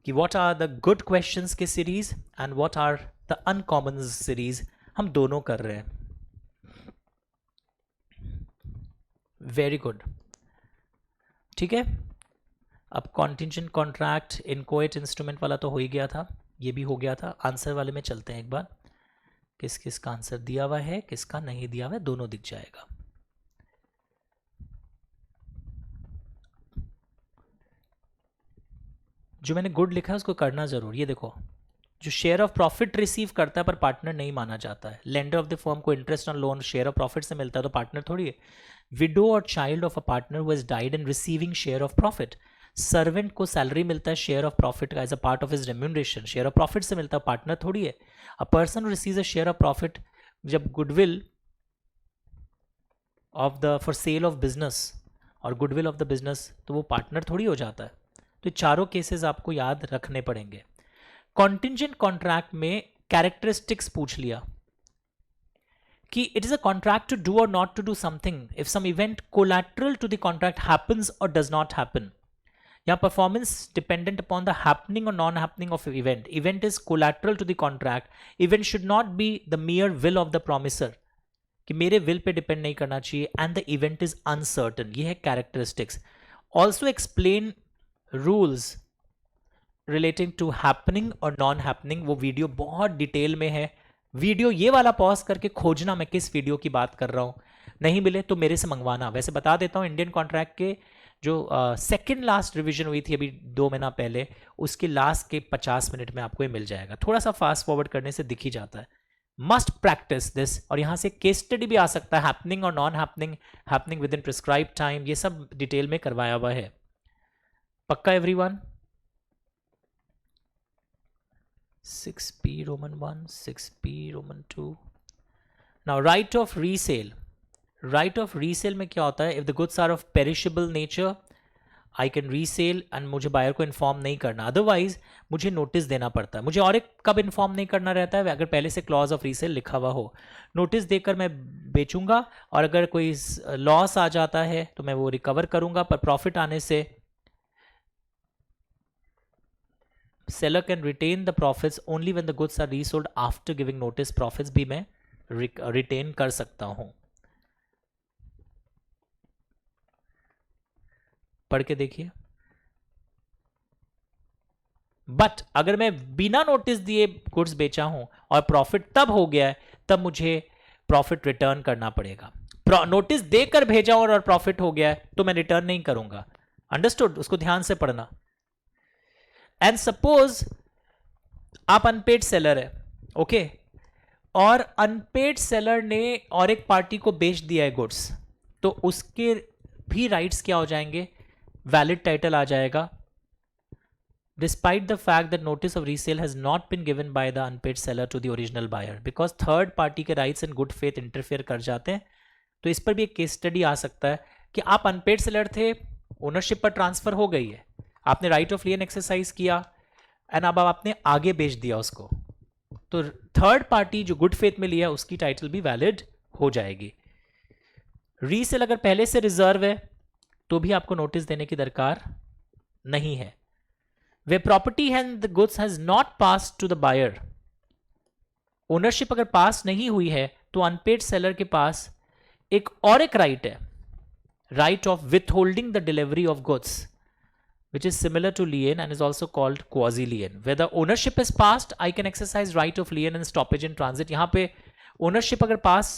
कि what are the good questions के series and what are the uncommon series, हम दोनों कर रहे हैं। वेरी गुड, ठीक है। अब कॉन्टिजेंट कॉन्ट्रैक्ट, इनकोएट इंस्ट्रूमेंट वाला तो हो ही गया था, ये भी हो गया था। आंसर वाले में चलते हैं एक बार, किस किस का आंसर दिया हुआ है, किसका नहीं दिया हुआ है, दोनों दिख जाएगा। जो मैंने गुड लिखा है उसको करना जरूर। ये देखो, जो शेयर ऑफ प्रॉफिट रिसीव करता है पर पार्टनर नहीं माना जाता है, लेंडर ऑफ द फर्म को interest on loan share of profit से मिलता है तो पार्टनर थोड़ी है। विडो और child of a partner who has died and receiving share of profit, servant को सैलरी मिलता है शेयर ऑफ प्रॉफिट का as a part of his remuneration, share of profit से मिलता है, पार्टनर थोड़ी है। A person receives a share of profit जब goodwill of the for sale of business और गुडविल ऑफ द बिजनेस, तो वो पार्टनर थोड़ी हो जाता है। तो चारों केसेस आपको याद रखने पड़ेंगे। कॉन्टिजेंट कॉन्ट्रैक्ट में कैरेक्टरिस्टिक्स पूछ लिया कि it is a contract to do और not to do something if some event collateral to the contract happens और डज नॉट हैपन, या performance dependent upon the happening और non happening of event, event is collateral to the contract, event should not be the mere will of the promisor, कि मेरे will पे depend नहीं करना चाहिए, and the event is uncertain, ये है characteristics. Also explain rules relating to happening और non happening, वो वीडियो बहुत डिटेल में है। वीडियो ये वाला पॉज करके खोजना मैं किस वीडियो की बात कर रहा हूं, नहीं मिले तो मेरे से मंगवाना। वैसे बता देता हूं, इंडियन कॉन्ट्रैक्ट के जो सेकंड लास्ट रिवीजन हुई थी अभी 2 महीना पहले, उसके लास्ट के 50 मिनट में आपको ये मिल जाएगा। थोड़ा सा फास्ट फॉरवर्ड करने से दिख ही जाता है। मस्ट प्रैक्टिस दिस, और यहां से केस स्टडी भी आ सकता है, हैपनिंग और non happening, happening with in prescribe time, ये सब डिटेल में करवाया हुआ है। पक्का everyone? 6p Roman 1, 6p Roman 2. Now right of resale. Right of resale में क्या होता है, if the goods are of perishable nature, I can resale and मुझे बायर को इन्फॉर्म नहीं करना, अदरवाइज मुझे नोटिस देना पड़ता है। मुझे और एक कब इन्फॉर्म नहीं करना रहता है, अगर पहले से क्लॉज ऑफ रीसेल लिखा हुआ हो, नोटिस देकर मैं बेचूंगा, और अगर कोई लॉस आ जाता है तो मैं वो रिकवर करूंगा, पर प्रॉफिट आने से seller can retain the profits only when the goods are resold after giving notice, profits भी मैं retain कर सकता हूं। पढ़ के देखिए। बट अगर मैं बिना नोटिस दिए गुड्स बेचा हूं और प्रॉफिट तब हो गया है, तब मुझे प्रॉफिट रिटर्न करना पड़ेगा। नोटिस देकर भेजा और प्रॉफिट हो गया है तो मैं रिटर्न नहीं करूंगा। अंडरस्टूड? उसको ध्यान से पढ़ना। एंड सपोज आप अनपेड सेलर है, ओके, और अनपेड सेलर ने और एक पार्टी को बेच दिया है गुड्स, तो उसके भी राइट्स क्या हो जाएंगे, वैलिड टाइटल आ जाएगा, despite the fact that notice of resale has not been given by the unpaid seller to the original buyer, because third party के rights in good faith interfere कर जाते हैं। तो इस पर भी एक केस स्टडी आ सकता है कि आप अनपेड सेलर थे, ओनरशिप पर ट्रांसफर हो गई है, आपने राइट ऑफ लियन एक्सरसाइज किया एंड अब आपने आगे बेच दिया उसको, तो थर्ड पार्टी जो गुड फेथ में लिया उसकी टाइटल भी वैलिड हो जाएगी। रीसेल अगर पहले से रिजर्व है तो भी आपको नोटिस देने की दरकार नहीं है। वे property and the goods has not pass to the buyer, ownership अगर पास नहीं हुई है तो अनपेड सेलर के पास एक और एक राइट है, right of with holding the delivery of goods. which is similar to lien and is also called quasi-lien. Where the ownership is passed, I can exercise right of lien and stoppage in transit. यहाँ पे ownership अगर pass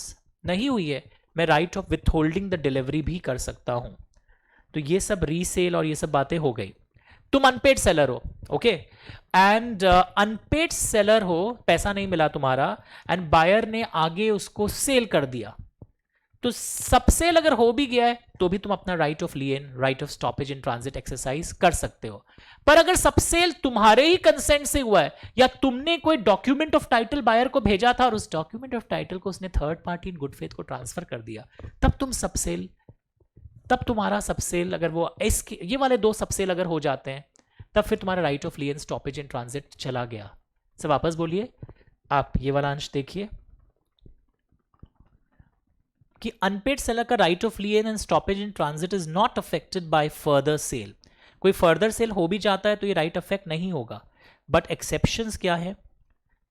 नहीं हुई है, मैं right of withholding the delivery भी कर सकता हूँ. तो ये सब रीसेल और ये सब बातें हो गई. तुम अनपेड सेलर हो, ओके, एंड अनपेड सेलर हो, पैसा नहीं मिला तुम्हारा, एंड बायर ने आगे उसको सेल कर दिया. तो सबसेल अगर हो भी गया है तो भी तुम अपना right of लियन, right of stoppage in transit exercise कर सकते हो. पर अगर सबसेल तुम्हारे ही कंसेंट से हुआ है या तुमने कोई डॉक्यूमेंट ऑफ टाइटल बायर को भेजा था और उस डॉक्यूमेंट ऑफ टाइटल को उसने थर्ड पार्टी इन गुड फेथ को ट्रांसफर कर दिया, तब तुम्हारा सबसेल अगर वो इसके ये वाले दो सबसेल अगर हो जाते हैं, तब फिर तुम्हारा right of लियन, stoppage in transit चला गया. से वापस बोलिए, आप ये वाला अंश देखिए कि अनपेड सेलर का right of lien and stoppage in transit is not affected by further sale. कोई फर्दर सेल हो भी जाता है तो ये राइट अफेक्ट नहीं होगा. बट एक्सेप्शंस क्या है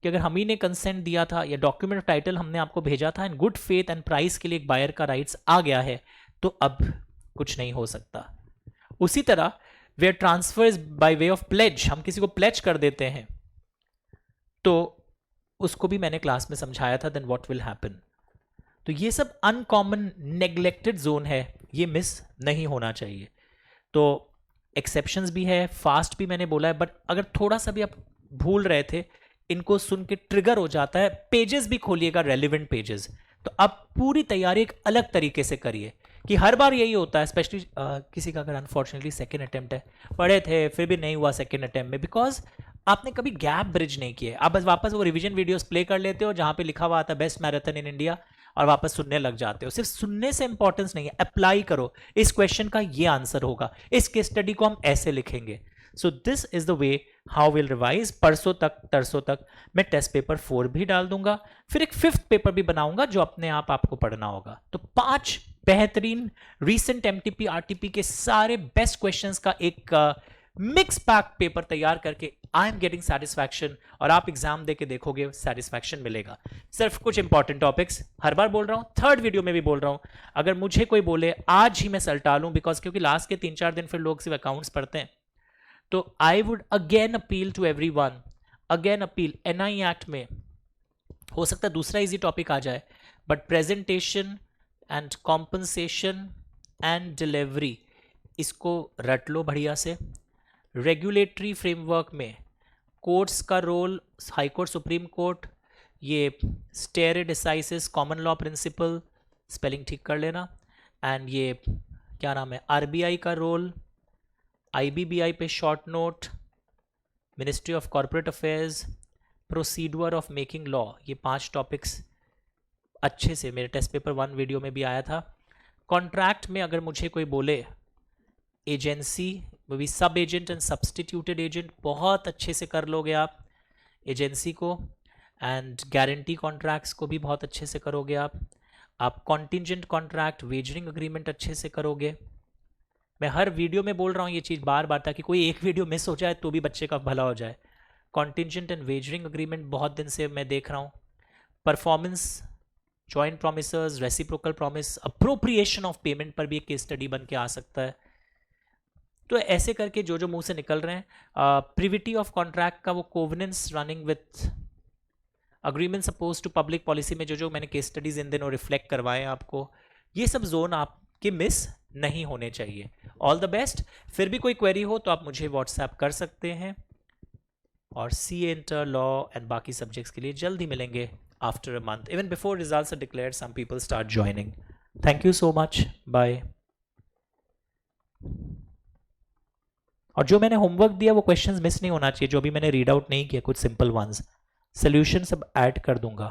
कि अगर हम ही ने कंसेंट दिया था या डॉक्यूमेंट ऑफ टाइटल हमने आपको भेजा था and good faith and price के लिए एक बायर का राइट्स आ गया है, तो अब कुछ नहीं हो सकता. उसी तरह where transfer is by way of pledge, हम किसी को प्लेज कर देते हैं तो उसको भी मैंने क्लास में समझाया था, देन व्हाट विल हैपन. तो ये सब अनकॉमन नेग्लेक्टेड जोन है, ये मिस नहीं होना चाहिए. तो एक्सेप्शंस भी है, फास्ट भी मैंने बोला है, बट अगर थोड़ा सा भी आप भूल रहे थे, इनको सुन के ट्रिगर हो जाता है. पेजेस भी खोलिएगा, रेलिवेंट पेजेस. तो आप पूरी तैयारी एक अलग तरीके से करिए कि हर बार यही होता है, स्पेशली किसी का अगर अनफॉर्चुनेटली सेकेंड अटेम्प्ट है, पढ़े थे फिर भी नहीं हुआ सेकेंड अटेम्प्ट में, बिकॉज आपने कभी गैप ब्रिज नहीं किए. आप बस वापस वो रिवीजन वीडियोस प्ले कर लेते हो जहां पे लिखा हुआ आता है बेस्ट मैराथन इन इंडिया और वापस सुनने लग जाते हो. सिर्फ सुनने से इंपॉर्टेंस नहीं है, अप्लाई करो. इस क्वेश्चन का ये आंसर होगा, इस केस स्टडी को हम ऐसे लिखेंगे. सो this is the way how will revise. परसों तक तरसों तक मैं टेस्ट पेपर 4 भी डाल दूंगा, फिर एक 5th पेपर भी बनाऊंगा जो अपने आप आपको पढ़ना होगा. तो 5 बेहतरीन रीसेंट एमटीपी आरटीपी के सारे बेस्ट क्वेश्चंस का एक मिक्स पैक पेपर तैयार करके आई एम गेटिंग सेटिस्फैक्शन, और आप एग्जाम देके देखोगे सेटिस्फैक्शन मिलेगा. सिर्फ कुछ इंपॉर्टेंट टॉपिक्स हर बार बोल रहा हूं, थर्ड वीडियो में भी बोल रहा हूं, अगर मुझे कोई बोले आज ही मैं सल्टा लूं, बिकॉज क्योंकि लास्ट के 3-4 दिन फिर लोग सिर्फ अकाउंट्स पढ़ते हैं, तो I would again appeal to everyone, again appeal, NI act में हो सकता है दूसरा इजी टॉपिक आ जाए, but presentation and compensation and delivery इसको रट लो बढ़िया से. रेगुलेटरी फ्रेमवर्क में कोर्ट्स का role, high court, supreme court, ये stare decisis, common law principle, spelling ठीक कर लेना, एंड ये क्या नाम है, आरबीआई का रोल, आईबीबीआई पे short note, ministry of corporate affairs, procedure of making law, ये 5 टॉपिक्स अच्छे से मेरे टेस्ट पेपर 1 वीडियो में भी आया था. कॉन्ट्रैक्ट में अगर मुझे कोई बोले, एजेंसी, वो भी सब एजेंट एंड सब्सटीट्यूटेड एजेंट बहुत अच्छे से कर लोगे आप एजेंसी को, एंड गारंटी कॉन्ट्रैक्ट्स को भी बहुत अच्छे से करोगे आप कॉन्टिजेंट कॉन्ट्रैक्ट, वेजरिंग अग्रीमेंट अच्छे से करोगे. मैं हर वीडियो में बोल रहा हूँ ये चीज़ बार बार, ताकि कोई एक वीडियो मिस हो जाए तो भी बच्चे का भला हो जाए. कॉन्टिजेंट एंड वेजरिंग अग्रीमेंट बहुत दिन से मैं देख रहा हूँ. Performance, joint promisors, reciprocal promise, appropriation of payment पर भी एक केस स्टडी बन के आ सकता है. तो ऐसे करके जो जो मुंह से निकल रहे हैं, प्रिविटी ऑफ कॉन्ट्रैक्ट का वो covenants running with agreements oppose to public policy में जो जो मैंने केस स्टडीज इन दिनों रिफ्लेक्ट करवाए हैं आपको, ये सब जोन आपके मिस नहीं होने चाहिए. All the best. फिर भी कोई क्वेरी हो तो आप मुझे व्हाट्सएप कर सकते हैं, और सीए, इंटर, लॉ एंड बाकी सब्जेक्ट्स के लिए जल्द ही मिलेंगे after a month. Even before results are declared some people start joining. Thank you so much, bye. और जो मैंने होमवर्क दिया वो क्वेश्चंस मिस नहीं होना चाहिए, जो भी मैंने रीड आउट नहीं किया, कुछ सिंपल वंस, सोल्यूशन सब ऐड कर दूंगा.